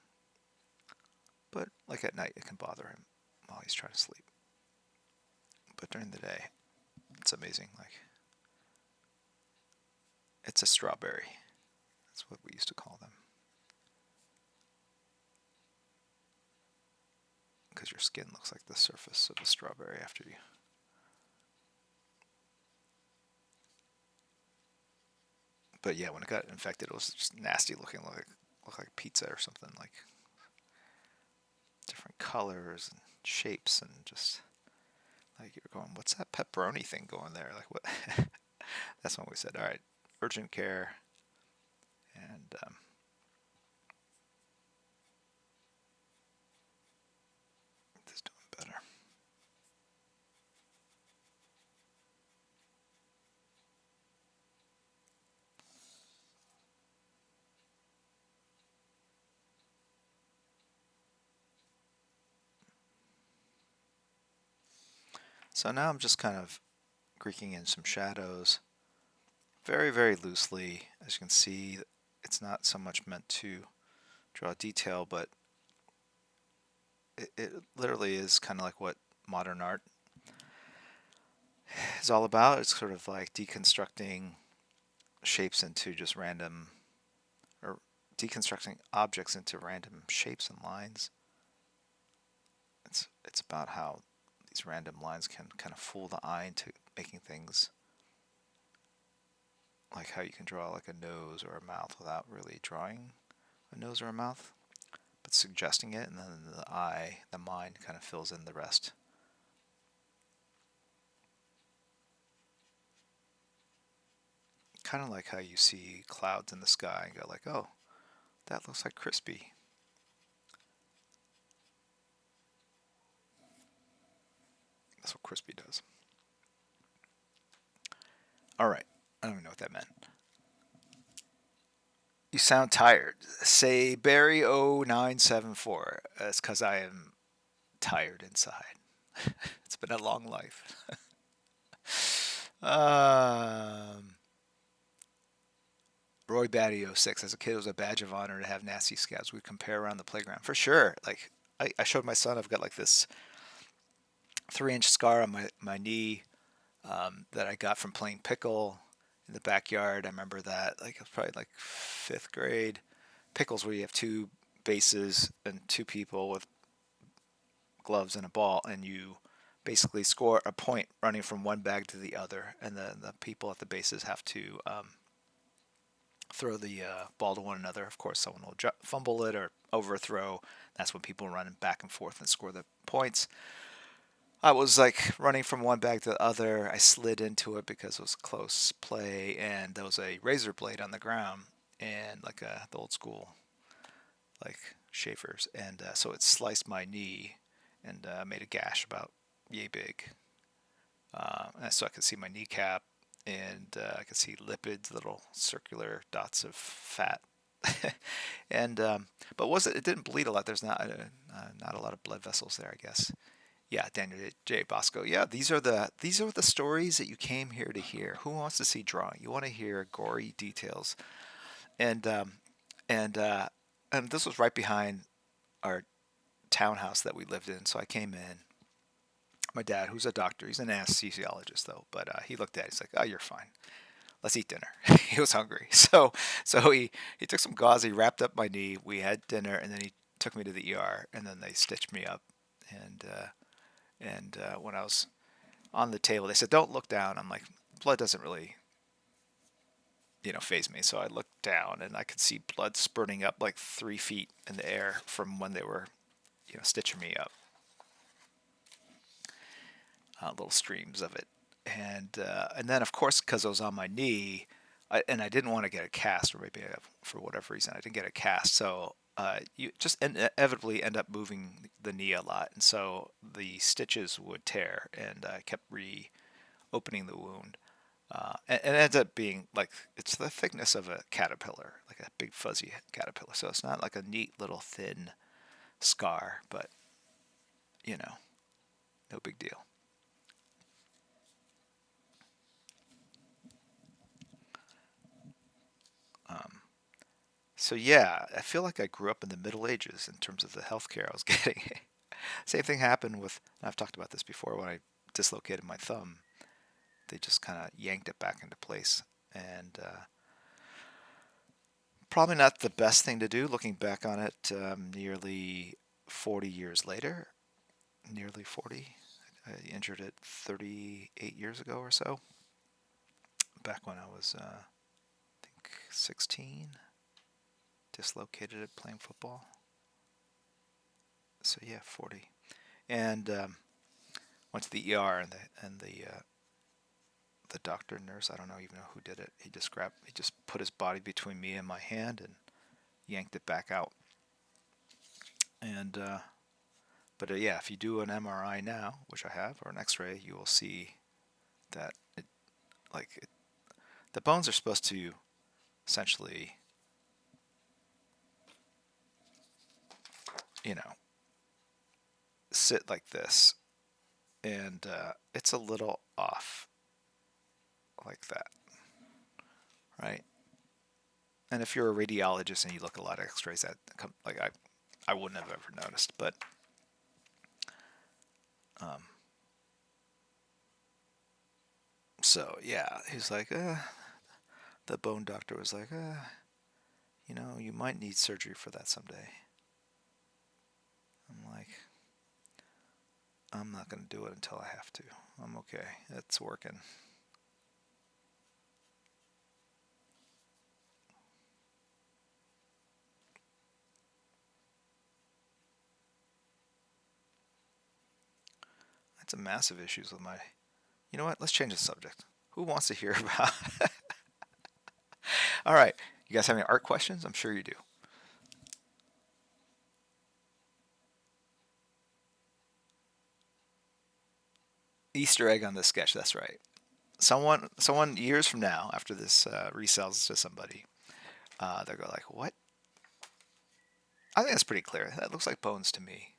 But like at night, it can bother him while he's trying to sleep. But during the day, it's amazing. Like it's a strawberry. That's what we used to call them. Because your skin looks like the surface of a strawberry after you. But yeah, when it got infected, it was just nasty looking, like looked like pizza or something, like different colors and shapes, and just like you were going, what's that pepperoni thing going there? Like what? That's when we said, all right, urgent care, and this is doing better. So now I'm just kind of greeking in some shadows, very, very loosely. As you can see, it's not so much meant to draw detail, but it literally is kind of like what modern art is all about. It's sort of like deconstructing shapes into just random, or deconstructing objects into random shapes and lines. It's about how these random lines can kind of fool the eye into making things, like how you can draw like a nose or a mouth without really drawing a nose or a mouth, but suggesting it, and then the mind kind of fills in the rest. Kind of like how you see clouds in the sky and go like, oh, that looks like Crispy. That's what Crispy does. All right. I don't even know what that meant. You sound tired. Say Barry0974. That's because I am tired inside. It's been a long life. um, Roy Batty06. As a kid, it was a badge of honor to have nasty scabs we'd compare around the playground. For sure. Like, I showed my son, I've got like this 3-inch scar on my knee that I got from playing pickle in the backyard. I remember that. Like, it was probably like 5th grade. Pickles where you have two bases and two people with gloves and a ball, and you basically score a point running from one bag to the other, and the people at the bases have to throw the ball to one another. Of course, someone will fumble it or overthrow. That's when people run back and forth and score the points. I was like running from one bag to the other. I slid into it because it was close play, and there was a razor blade on the ground, and like the old school like Schaefer's, and so it sliced my knee and made a gash about yay big. And so I could see my kneecap, and I could see lipids, little circular dots of fat. And but it didn't bleed a lot. There's not a lot of blood vessels there, I guess. Yeah, Daniel J. Bosco. Yeah, these are the stories that you came here to hear. Who wants to see drawing? You want to hear gory details, and and uh, and this was right behind our townhouse that we lived in. So I came in, My dad, who's a doctor, he's an anesthesiologist though, but he looked at it, he's like, "Oh, you're fine. Let's eat dinner." He was hungry, so he took some gauze, he wrapped up my knee. We had dinner, and then he took me to the ER, and then they stitched me up. And when I was on the table, they said, "Don't look down." I'm like, blood doesn't really, phase me. So I looked down, and I could see blood spurting up like 3 feet in the air from when they were, stitching me up. Little streams of it, and then of course because I was on my knee, and I didn't want to get a cast, or maybe for whatever reason I didn't get a cast. So you just inevitably end up moving the knee a lot, and so the stitches would tear, and I kept reopening the wound. And it ends up being like it's the thickness of a caterpillar, like a big fuzzy caterpillar. So it's not like a neat little thin scar, but no big deal. So yeah, I feel like I grew up in the Middle Ages in terms of the healthcare I was getting. Same thing happened with, and I've talked about this before, when I dislocated my thumb. They just kind of yanked it back into place. And probably not the best thing to do looking back on it nearly 40 years later. Nearly 40. I injured it 38 years ago or so. Back when I was, I think, 16. Dislocated it playing football. So yeah, 40. And went to the ER, and the doctor, nurse, I don't know even know who did it. He just put his body between me and my hand and yanked it back out. And but yeah, if you do an MRI now, which I have, or an X-ray, you will see that the bones are supposed to essentially, you know, sit like this, and it's a little off, like that, right? And if you're a radiologist and you look at a lot of X-rays, I wouldn't have ever noticed, but so yeah, he's like, the bone doctor was like, you might need surgery for that someday. I'm like, I'm not gonna do it until I have to. I'm okay. It's working. That's a massive issues with my. You know what? Let's change the subject. Who wants to hear about? All right. You guys have any art questions? I'm sure you do. Easter egg on this sketch. That's right. Someone years from now, after this resells to somebody, they'll go like, "What?" I think that's pretty clear. That looks like bones to me.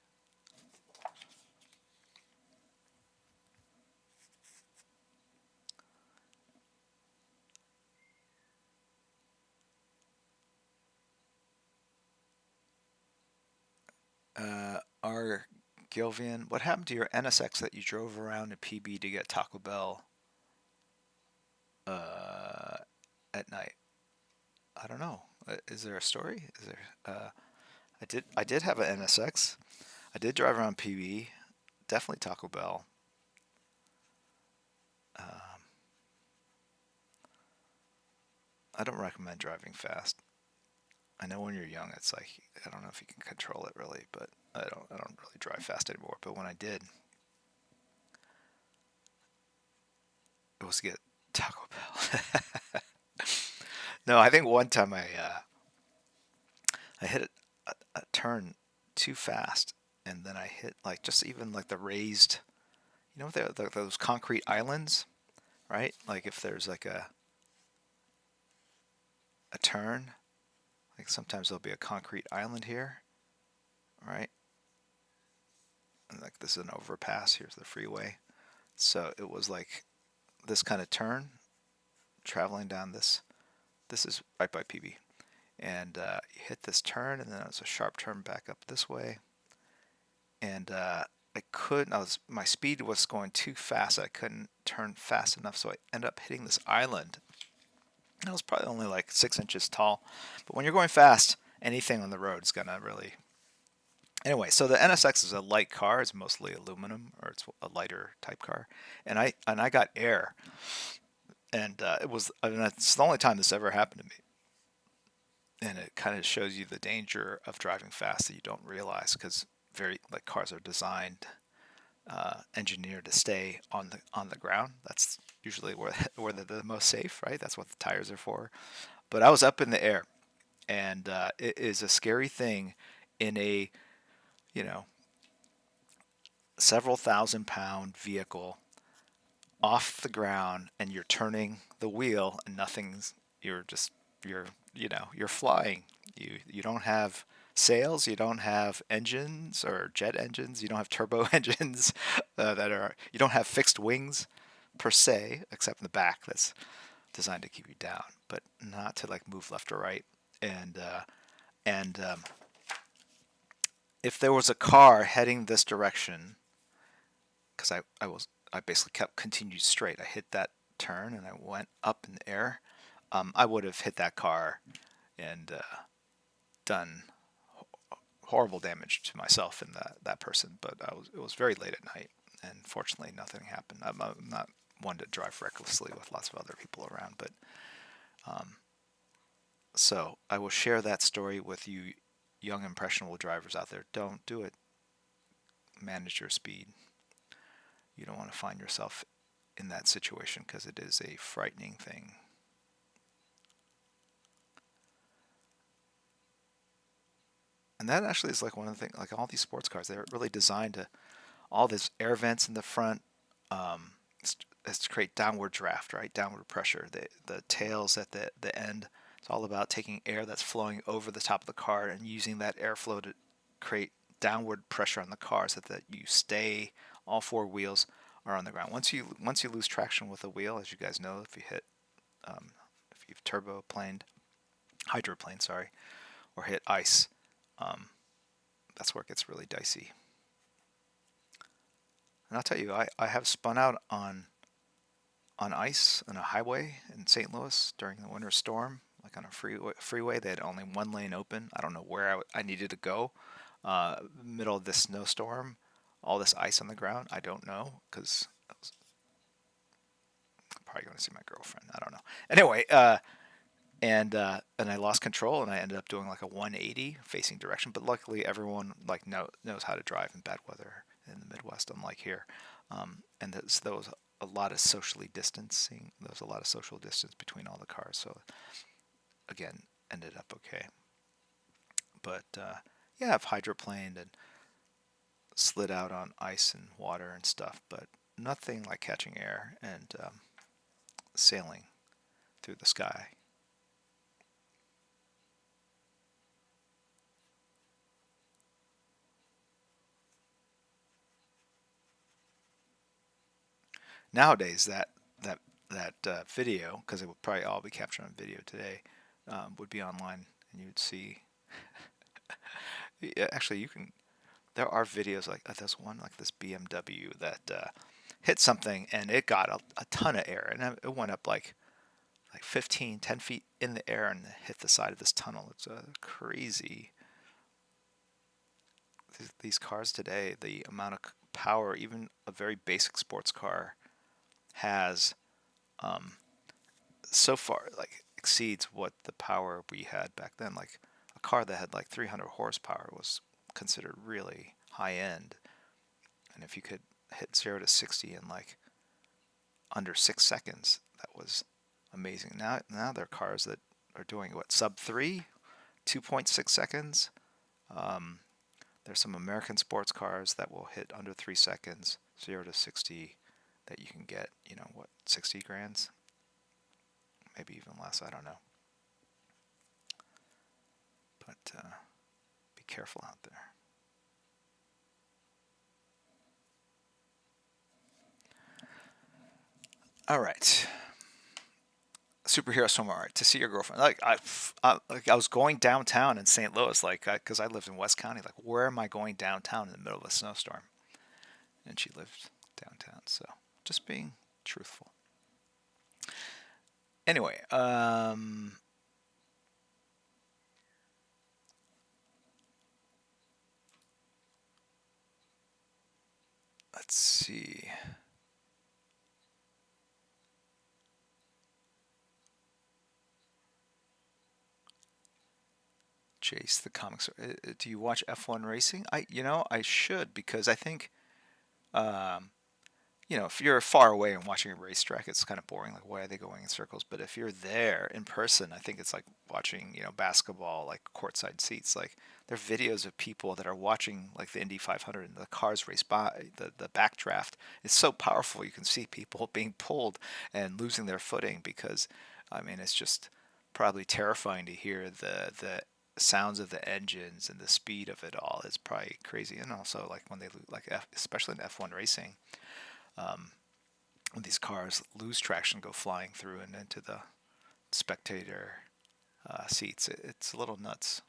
R. Gilvian, what happened to your NSX that you drove around in PB to get Taco Bell uh, at night? I don't know. Is there a story? Is there? I did have an NSX. I did drive around PB. Definitely Taco Bell. Um, I don't recommend driving fast. I know when you're young, it's like I don't know if you can control it really, but I don't really drive fast anymore. But when I did, it was to get Taco Bell. No, I think one time I hit a turn too fast, and then I hit like just even like the raised, those concrete islands, right? Like if there's like a turn, like sometimes there'll be a concrete island here, right? And like this is an overpass. Here's the freeway. So it was like this kind of turn, traveling down this. This is right by PB, and you hit this turn, and then it's a sharp turn back up this way, and my speed was going too fast. I couldn't turn fast enough, so I ended up hitting this island. And it was probably only like 6 inches tall. But when you're going fast, anything on the road is gonna really. Anyway, so the NSX is a light car. It's mostly aluminum, or it's a lighter type car. And I got air, and it's the only time this ever happened to me. And it kind of shows you the danger of driving fast that you don't realize, because very like cars are designed, engineered to stay on the ground. That's usually where they're the most safe, right? That's what the tires are for. But I was up in the air, and it is a scary thing in a, you know, several thousand-pound vehicle off the ground, and you're turning the wheel and nothing's. You're you're flying. You don't have sails, you don't have engines or jet engines, you don't have turbo engines you don't have fixed wings per se, except in the back. That's designed to keep you down, but not to like move left or right. And if there was a car heading this direction, because I basically continued straight. I hit that turn and I went up in the air. I would have hit that car and done horrible damage to myself and that person. But it was very late at night, and fortunately nothing happened. I'm not one to drive recklessly with lots of other people around, but so I will share that story with you, young impressionable drivers out there. Don't do it. Manage your speed. You don't want to find yourself in that situation, because it is a frightening thing. And that actually is like one of the things, like all these sports cars, they're really designed to, all these air vents in the front, it's to create downward draft, right? Downward pressure. The tails at the end, it's all about taking air that's flowing over the top of the car and using that airflow to create downward pressure on the car, so that you stay, all four wheels are on the ground. Once you lose traction with a wheel, as you guys know, if you've hydroplaned, sorry, or hit ice, that's where it gets really dicey. And I'll tell you, I have spun out on ice on a highway in St. Louis during the winter storm, like on a freeway. They had only one lane open. I don't know where I needed to go. Middle of this snowstorm, all this ice on the ground. I don't know, because I was probably going to see my girlfriend. I don't know. Anyway, and I lost control, and I ended up doing like a 180 facing direction. But luckily, everyone like knows how to drive in bad weather in the Midwest, unlike here. And there was a lot of socially distancing. There was a lot of social distance between all the cars. So again, ended up okay. But yeah, I've hydroplaned and slid out on ice and water and stuff, but nothing like catching air and sailing through the sky. Nowadays, that video, because it would probably all be captured on video today, would be online, and you'd see. Actually, you can. There are videos like there's one like this BMW that hit something, and it got a ton of air, and it went up like 10 feet in the air and hit the side of this tunnel. It's crazy. These cars today, the amount of power, even a very basic sports car has, so far like exceeds what the power we had back then. Like a car that had like 300 horsepower was considered really high end, and if you could hit 0 to 60 in like under 6 seconds, that was amazing. Now there are cars that are doing what, sub 3, 2.6 seconds. There's some American sports cars that will hit under 3 seconds, 0 to 60, that you can get, 60 grand? Maybe even less, I don't know. But be careful out there. All right. Superhero swimmer, all right, to see your girlfriend. Like I was going downtown in St. Louis, like because I lived in West County. Like, where am I going downtown in the middle of a snowstorm? and she lived downtown. So just being truthful. Anyway, let's see. Jace, the comics. Do you watch F1 racing? I should, because I think, um, if you're far away and watching a racetrack, it's kind of boring. Like, why are they going in circles? But if you're there in person, I think it's like watching, basketball, like courtside seats. Like, there are videos of people that are watching, like the Indy 500, and the cars race by. The backdraft is so powerful. You can see people being pulled and losing their footing because, I mean, it's just probably terrifying to hear the sounds of the engines, and the speed of it all is probably crazy. And also, like when they like especially in F1 racing, um, when these cars lose traction, go flying through and into the spectator seats, it's a little nuts.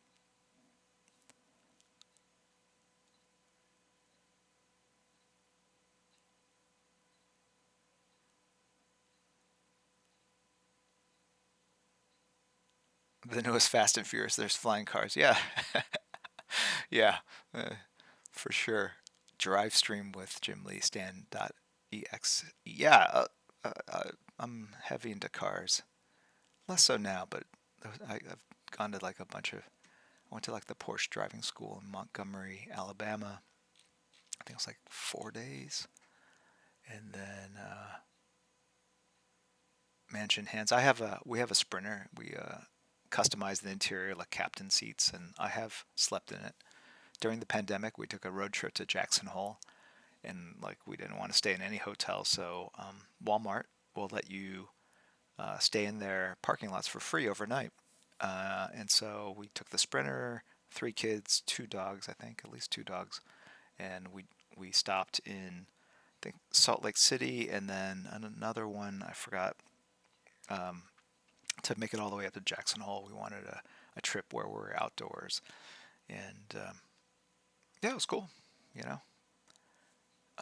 The newest Fast and Furious, there's flying cars. Yeah, yeah, for sure. Drive stream with Jim Lee, Stan.exe. Yeah, I'm heavy into cars. Less so now, but I've gone to like a bunch of. I went to like the Porsche driving school in Montgomery, Alabama. I think it was like 4 days, and then Mansion Hands. We have a Sprinter. We customized the interior like captain seats, and I have slept in it. During the pandemic, we took a road trip to Jackson Hole, and like we didn't want to stay in any hotel, so Walmart will let you stay in their parking lots for free overnight. And so we took the Sprinter, 3 kids, 2 dogs, I think, at least 2 dogs, and we stopped in, I think, Salt Lake City, and then another one I forgot. Um, to make it all the way up to Jackson Hole, we wanted a trip where we were outdoors, and yeah, it was cool. You know,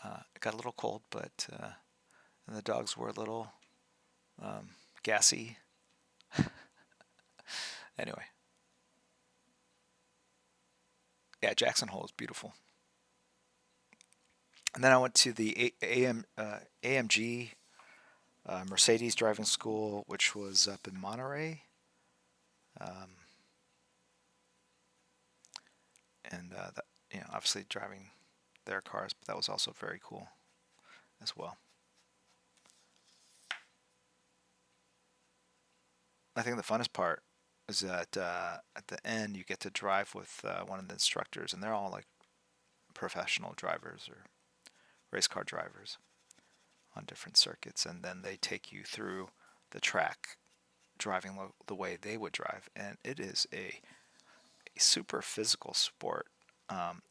it got a little cold, but and the dogs were a little um, gassy. Anyway, yeah, Jackson Hole is beautiful. And then I went to the AMG Mercedes driving school, which was up in Monterey. Um, and that, obviously driving their cars, but that was also very cool as well. I think the funnest part is that at the end you get to drive with one of the instructors, and they're all like professional drivers or race car drivers on different circuits, and then they take you through the track driving the way they would drive, and it is a super physical sport.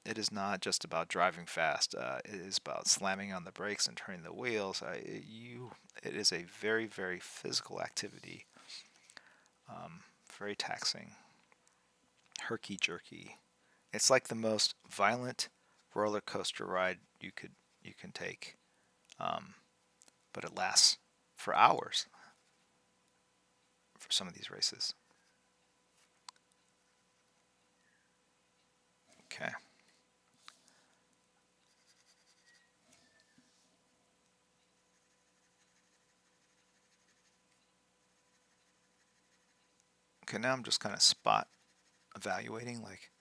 It is not just about driving fast. It is about slamming on the brakes and turning the wheels. It is a very, very physical activity. Very taxing, herky jerky. It's like the most violent roller coaster ride you can take, um, but it lasts for hours for some of these races. Okay. Okay, now I'm just kind of spot evaluating, like,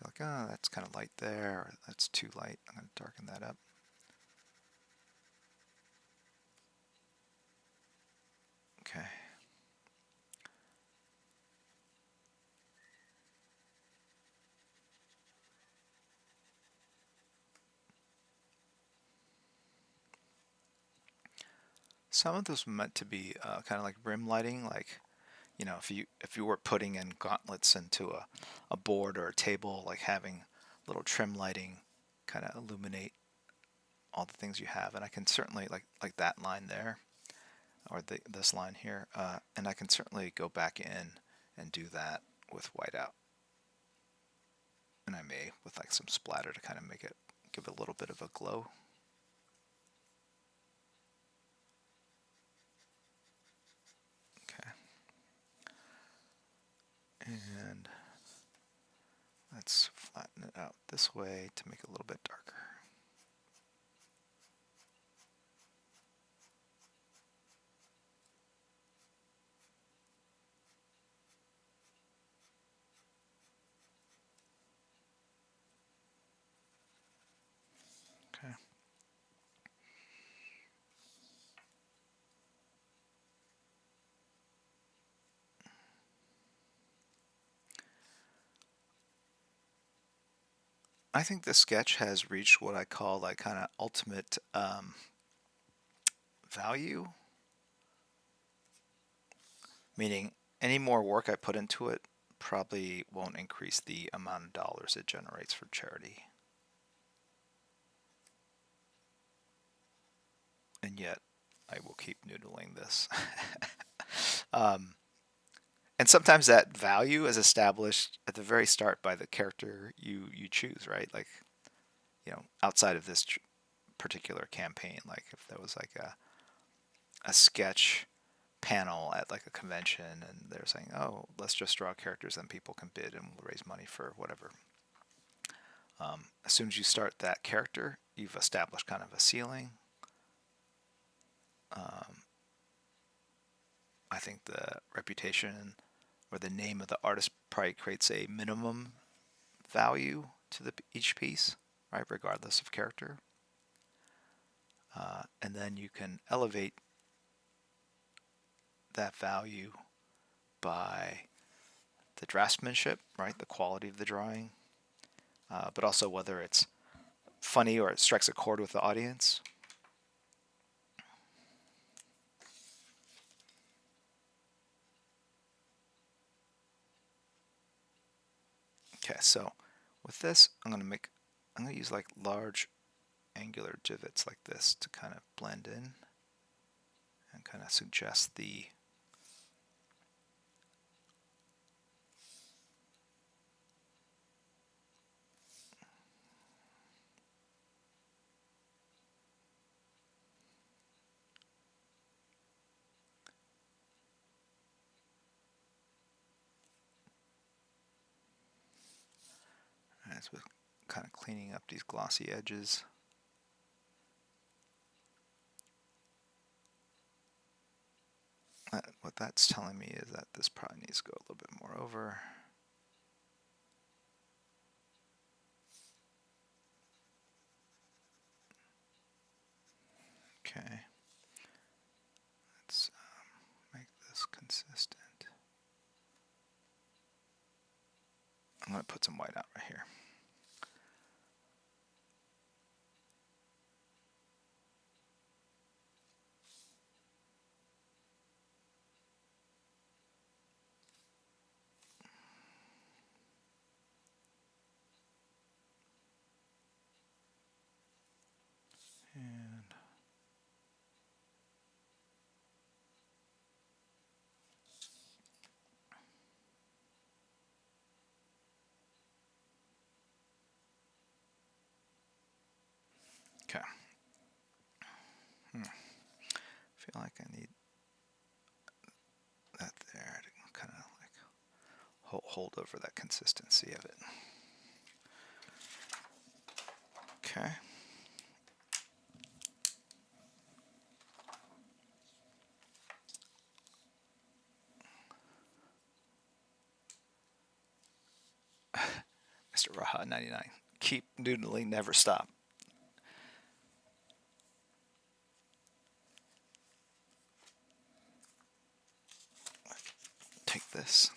oh, that's kind of light there, or that's too light. I'm going to darken that up. Okay. Some of those were meant to be kind of like rim lighting, like if you were putting in gauntlets into a board or a table, like having little trim lighting kind of illuminate all the things you have. And I can certainly like that line there, or this line here, and I can certainly go back in and do that with whiteout, and I may with like some splatter to kind of make it give it a little bit of a glow. And let's flatten it out this way to make it a little bit darker. Okay. I think the sketch has reached what I call like kind of ultimate value, meaning any more work I put into it probably won't increase the amount of dollars it generates for charity. And yet I will keep noodling this. And sometimes that value is established at the very start by the character you choose, right? Like, outside of this particular campaign, like if there was like a sketch panel at like a convention and they're saying, oh, let's just draw characters and people can bid and we'll raise money for whatever. As soon as you start that character, you've established kind of a ceiling. I think the reputation or the name of the artist probably creates a minimum value to each piece, right, regardless of character. And then you can elevate that value by the draftsmanship, right, the quality of the drawing, but also whether it's funny or it strikes a chord with the audience. Okay, so with this, I'm going to use like large angular divots like this to kind of blend in and kind of suggest the as we're kind of cleaning up these glossy edges. What that's telling me is that this probably needs to go a little bit more over. Okay. Let's make this consistent. I'm going to put some white out right here. And okay. I feel like I need that there to kind of like hold over that consistency of it. Okay. Mr. Raha 99. Keep noodling, never stop. Take this.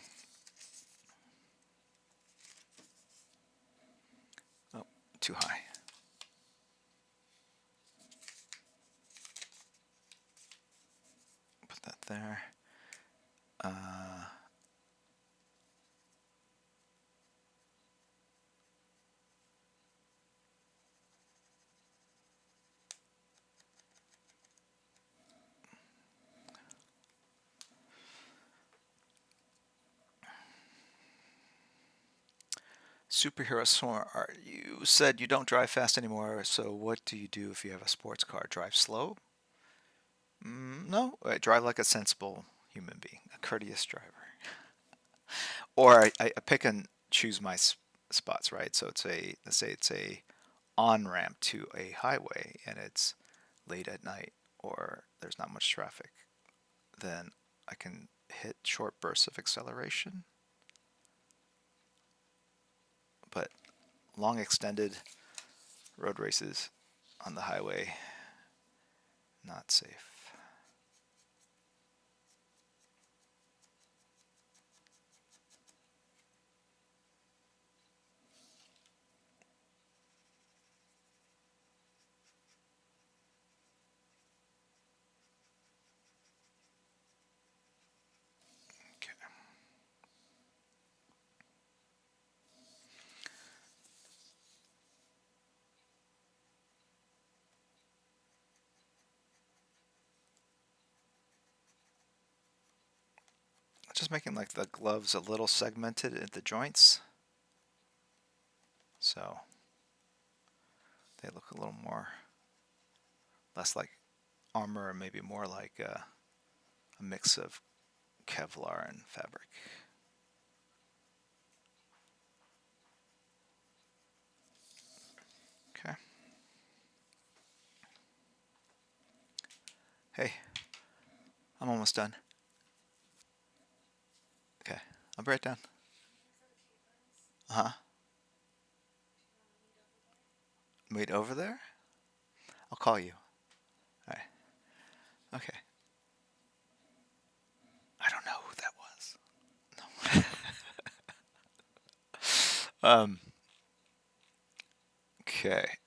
Oh, too high. Put that there. Superhero Swarm, you said you don't drive fast anymore, so what do you do if you have a sports car? Drive slow? No, I drive like a sensible human being, a courteous driver. or I pick and choose my spots, right? So let's say it's a on ramp to a highway and it's late at night or there's not much traffic, then I can hit short bursts of acceleration. But long extended road races on the highway, not safe. Okay. Just making like the gloves a little segmented at the joints, so they look a little more, less like armor and maybe more like a mix of Kevlar and fabric. Okay. Hey, I'm almost done. Okay, I'll be right down. Uh-huh. Wait over there? I'll call you. All right. Okay. I don't know who that was. No. Okay.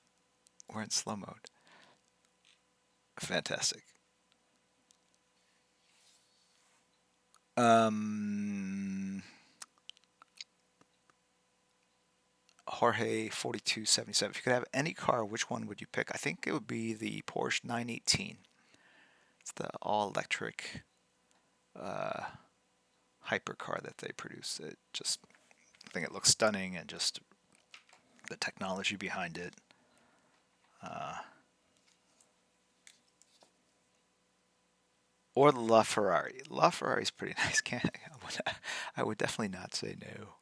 We're in slow mode. Fantastic. Jorge 4277. If you could have any car, which one would you pick? I think it would be the Porsche 918. It's the all-electric hypercar that they produce. I think it looks stunning, and just the technology behind it. Or the LaFerrari. LaFerrari is pretty nice. I would definitely not say no.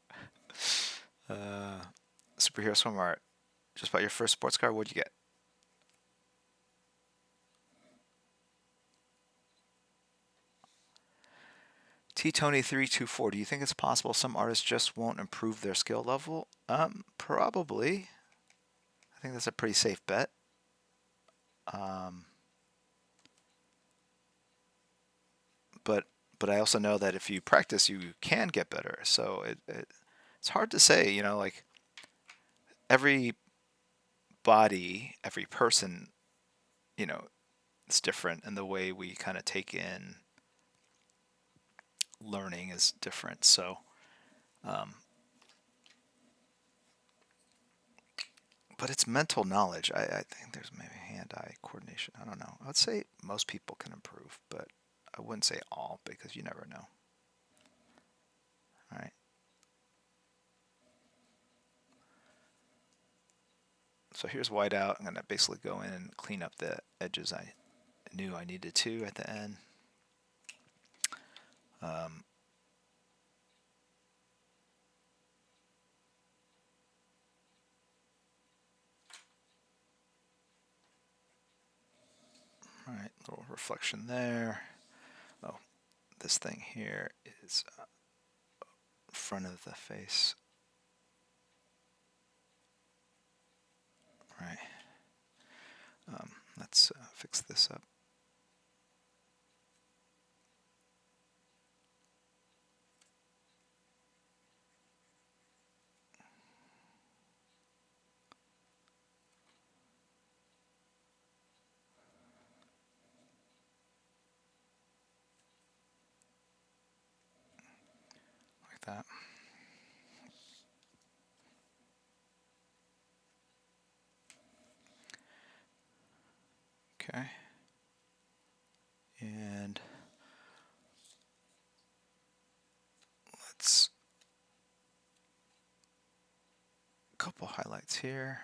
Superhero Swim Art. Just about your first sports car. What'd you get? Tony 324. Do you think it's possible some artists just won't improve their skill level? Probably. I think that's a pretty safe bet. But I also know that if you practice, you can get better. So it's hard to say. You know, like every body, every person, you know, it's different, and the way we kind of take in learning is different. So, but it's mental knowledge. I think there's maybe hand-eye coordination. I don't know. I would say most people can improve, but I wouldn't say all because you never know. All right. So here's whiteout. I'm going to basically go in and clean up the edges I knew I needed to at the end. All right, little reflection there. Oh, this thing here is front of the face. All right. Let's fix this up. Like that. Okay. And let's a couple highlights here.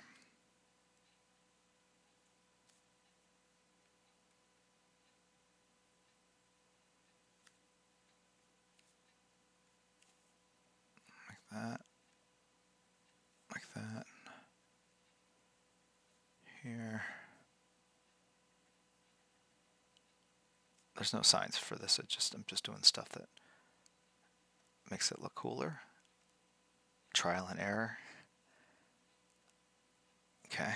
There's no signs for this. I'm just doing stuff that makes it look cooler. Trial and error. Okay.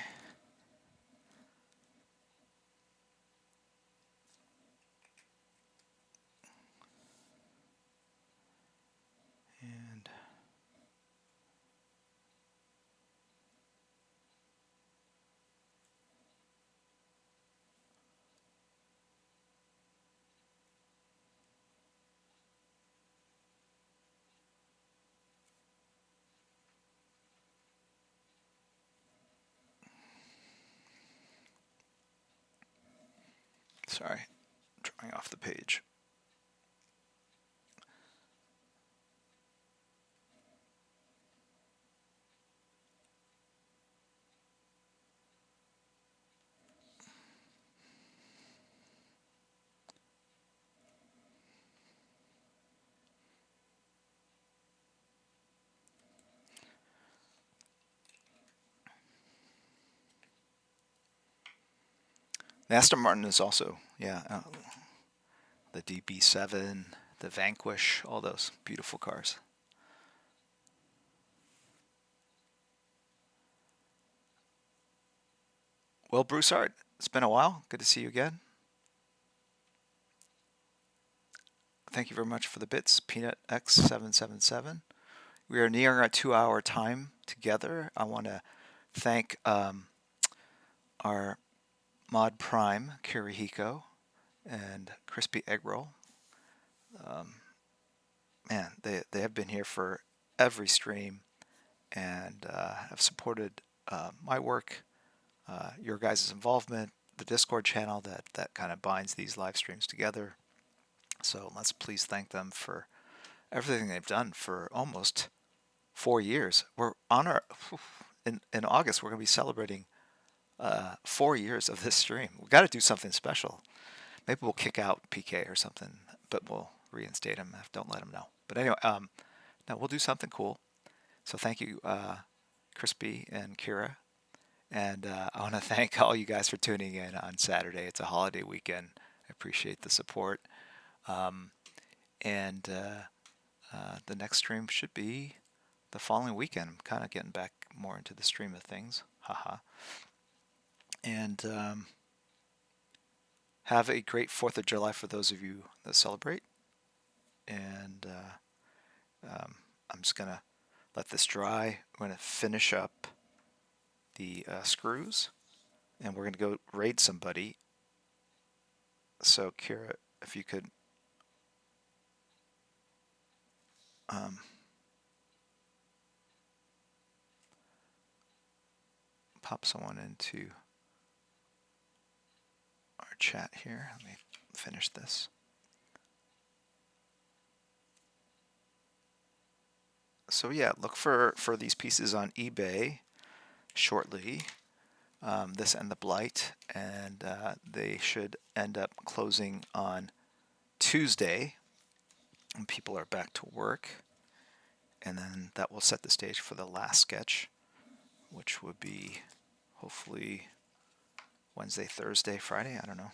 And sorry, drawing off the page. The Aston Martin is also, yeah, the DB7, the Vanquish, all those beautiful cars. Well, Broussard, it's been a while. Good to see you again. Thank you very much for the bits, Peanut X777. We are nearing our 2-hour time together. I want to thank our Mod Prime, Kirihiko, and Crispy Egg Roll. Man, they have been here for every stream and have supported my work, your guys' involvement, the Discord channel that kind of binds these live streams together. So let's please thank them for everything they've done for almost 4 years. We're on our in August. We're going to be celebrating 4 years of this stream. We've got to do something special. Maybe we'll kick out PK or something, but we'll reinstate him. Don't let him know. But anyway, no, we'll do something cool. So thank you, Crispy and Kira. And I want to thank all you guys for tuning in on Saturday. It's a holiday weekend. I appreciate the support. And the next stream should be the following weekend. I'm kind of getting back more into the stream of things. Haha. And have a great 4th of July for those of you that celebrate. And I'm just going to let this dry. We're going to finish up the screws. And we're going to go raid somebody. So, Kira, if you could pop someone into our chat here. Let me finish this. So yeah, look for these pieces on eBay shortly. This and the Blight, and they should end up closing on Tuesday when people are back to work. And then that will set the stage for the last sketch, which would be hopefully Wednesday, Thursday, Friday. I don't know.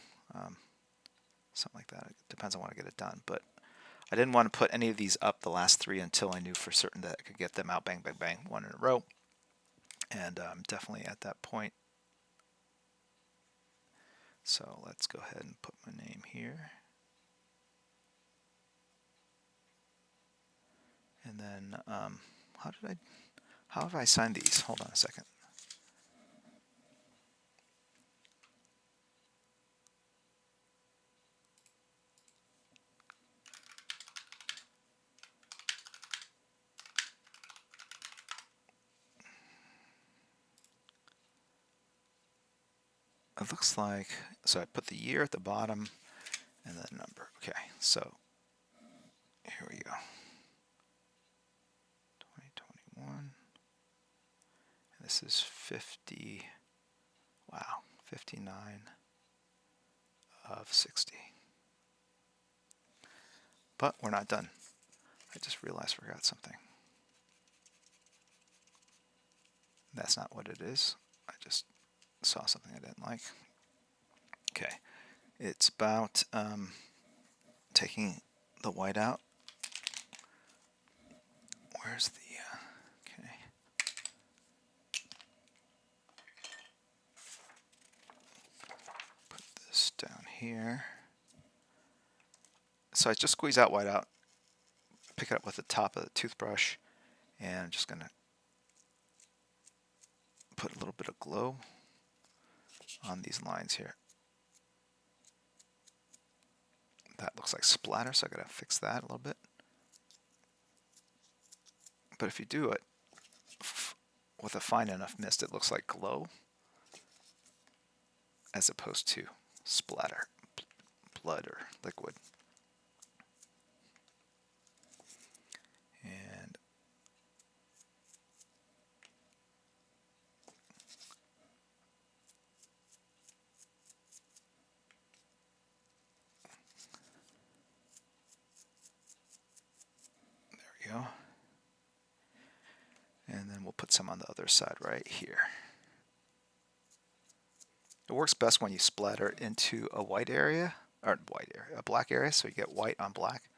Something like that. It depends on when I get it done. But I didn't want to put any of these up, the last 3, until I knew for certain that I could get them out bang, bang, bang, one in a row. And I'm definitely at that point. So let's go ahead and put my name here. And then, how have I signed these? Hold on a second. It looks like, so I put the year at the bottom and the number. Okay, so here we go. 2021. And this is 50, wow, 59 of 60. But we're not done. I just realized I forgot something. That's not what it is. I just saw something I didn't like. Okay, it's about taking the white out. Where's the, okay. Put this down here. So I just squeeze out white out, pick it up with the top of the toothbrush, and I'm just going to put a little bit of glow on these lines here. That looks like splatter, so I got to fix that a little bit. But if you do it with a fine enough mist, it looks like glow as opposed to splatter, blood or liquid. And there we go. And then we'll put some on the other side right here. It works best when you splatter into a white area, or a black area, so you get white on black.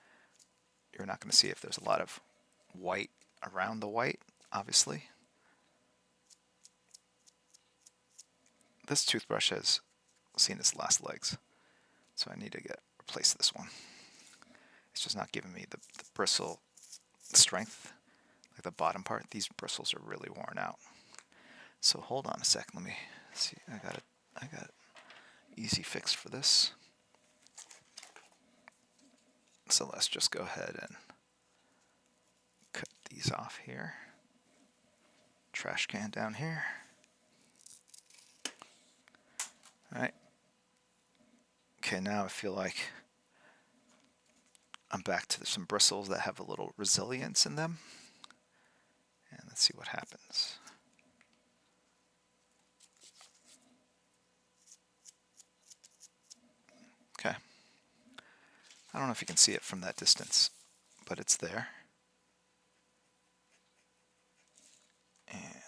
You're not going to see if there's a lot of white around the white, obviously. This toothbrush has seen its last legs, so I need to replace this one. It's just not giving me the bristle strength, like the bottom part. These bristles are really worn out. So hold on a sec. Let me see. I got an easy fix for this. So let's just go ahead and cut these off here. Trash can down here. All right. Okay, now I feel like I'm back to some bristles that have a little resilience in them. And let's see what happens. Okay. I don't know if you can see it from that distance, but it's there. And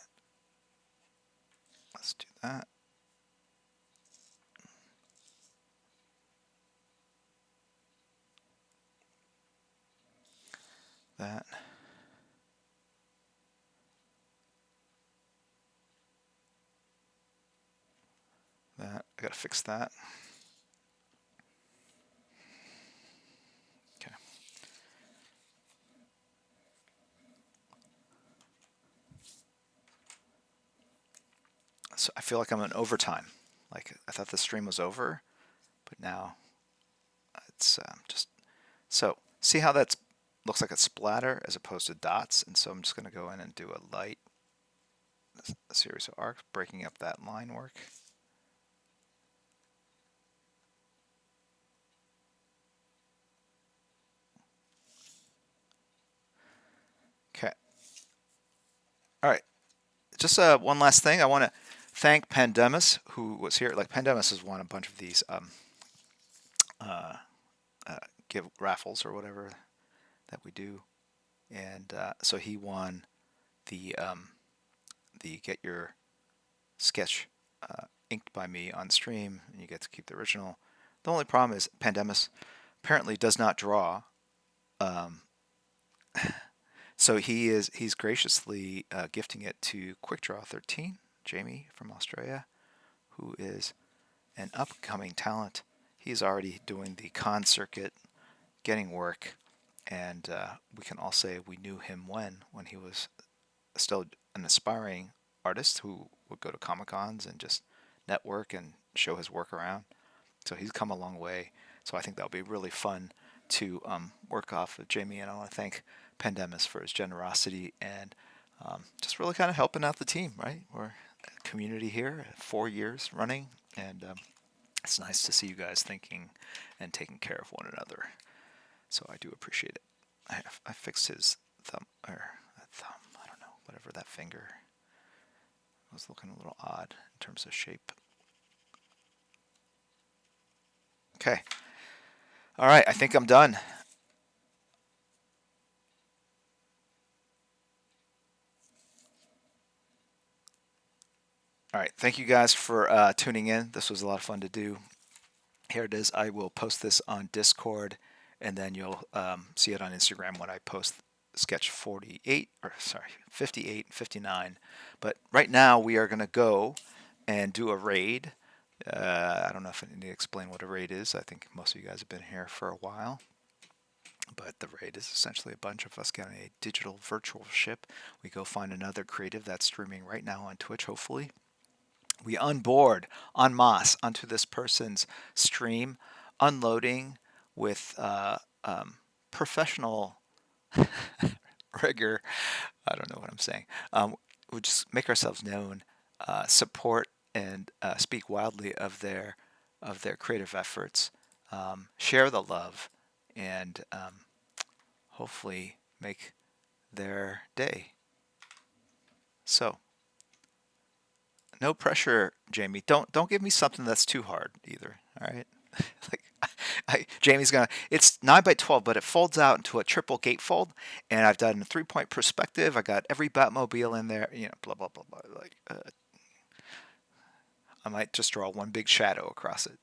let's do that. That. That. I gotta fix that. Okay. So I feel like I'm in overtime. Like I thought the stream was over, but now it's just so. See how that looks like a splatter as opposed to dots, and so I'm just going to go in and do a light, a series of arcs, breaking up that line work. Okay. All right. Just one last thing. I want to thank Pandemus, who was here. Like Pandemus has won a bunch of these give raffles or whatever that we do, and so he won the get your sketch inked by me on stream, and you get to keep the original. The only problem is Pandemus apparently does not draw, so he's graciously gifting it to QuickDraw 13, Jamie from Australia, who is an upcoming talent. He's already doing the con circuit, getting work, and we can all say we knew him when he was still an aspiring artist who would go to Comic-Cons and just network and show his work around. So he's come a long way. So I think that'll be really fun to work off of Jamie, and I want to thank Pandemus for his generosity and just really kind of helping out the team, right? We're a community here, 4 years running, and it's nice to see you guys thinking and taking care of one another. So I do appreciate it. I fixed his thumb, I don't know, whatever that finger was looking a little odd in terms of shape. Okay. All right, I think I'm done. All right, thank you guys for tuning in. This was a lot of fun to do. Here it is. I will post this on Discord and then you'll see it on Instagram when I post sketch 48, or sorry, 58 and 59. But right now we are going to go and do a raid. I don't know if I need to explain what a raid is. I think most of you guys have been here for a while. But the raid is essentially a bunch of us getting a digital virtual ship. We go find another creative that's streaming right now on Twitch, hopefully. We onboard en masse onto this person's stream, unloading with professional rigor. I don't know what I'm saying. We just make ourselves known, support and speak wildly of their creative efforts, share the love, and hopefully make their day. So, no pressure, Jamie. Don't give me something that's too hard either. All right. Like Jamie's gonna. It's 9x12, but it folds out into a triple gatefold, and I've done a 3-point perspective. I got every Batmobile in there. You know, blah blah blah blah. Like I might just draw one big shadow across it.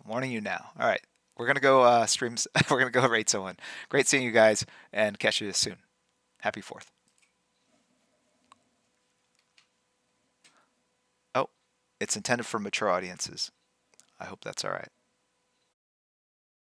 I'm warning you now. All right, we're gonna go streams. We're gonna go rate someone. Great seeing you guys, and catch you soon. Happy 4th. Oh, it's intended for mature audiences. I hope that's all right.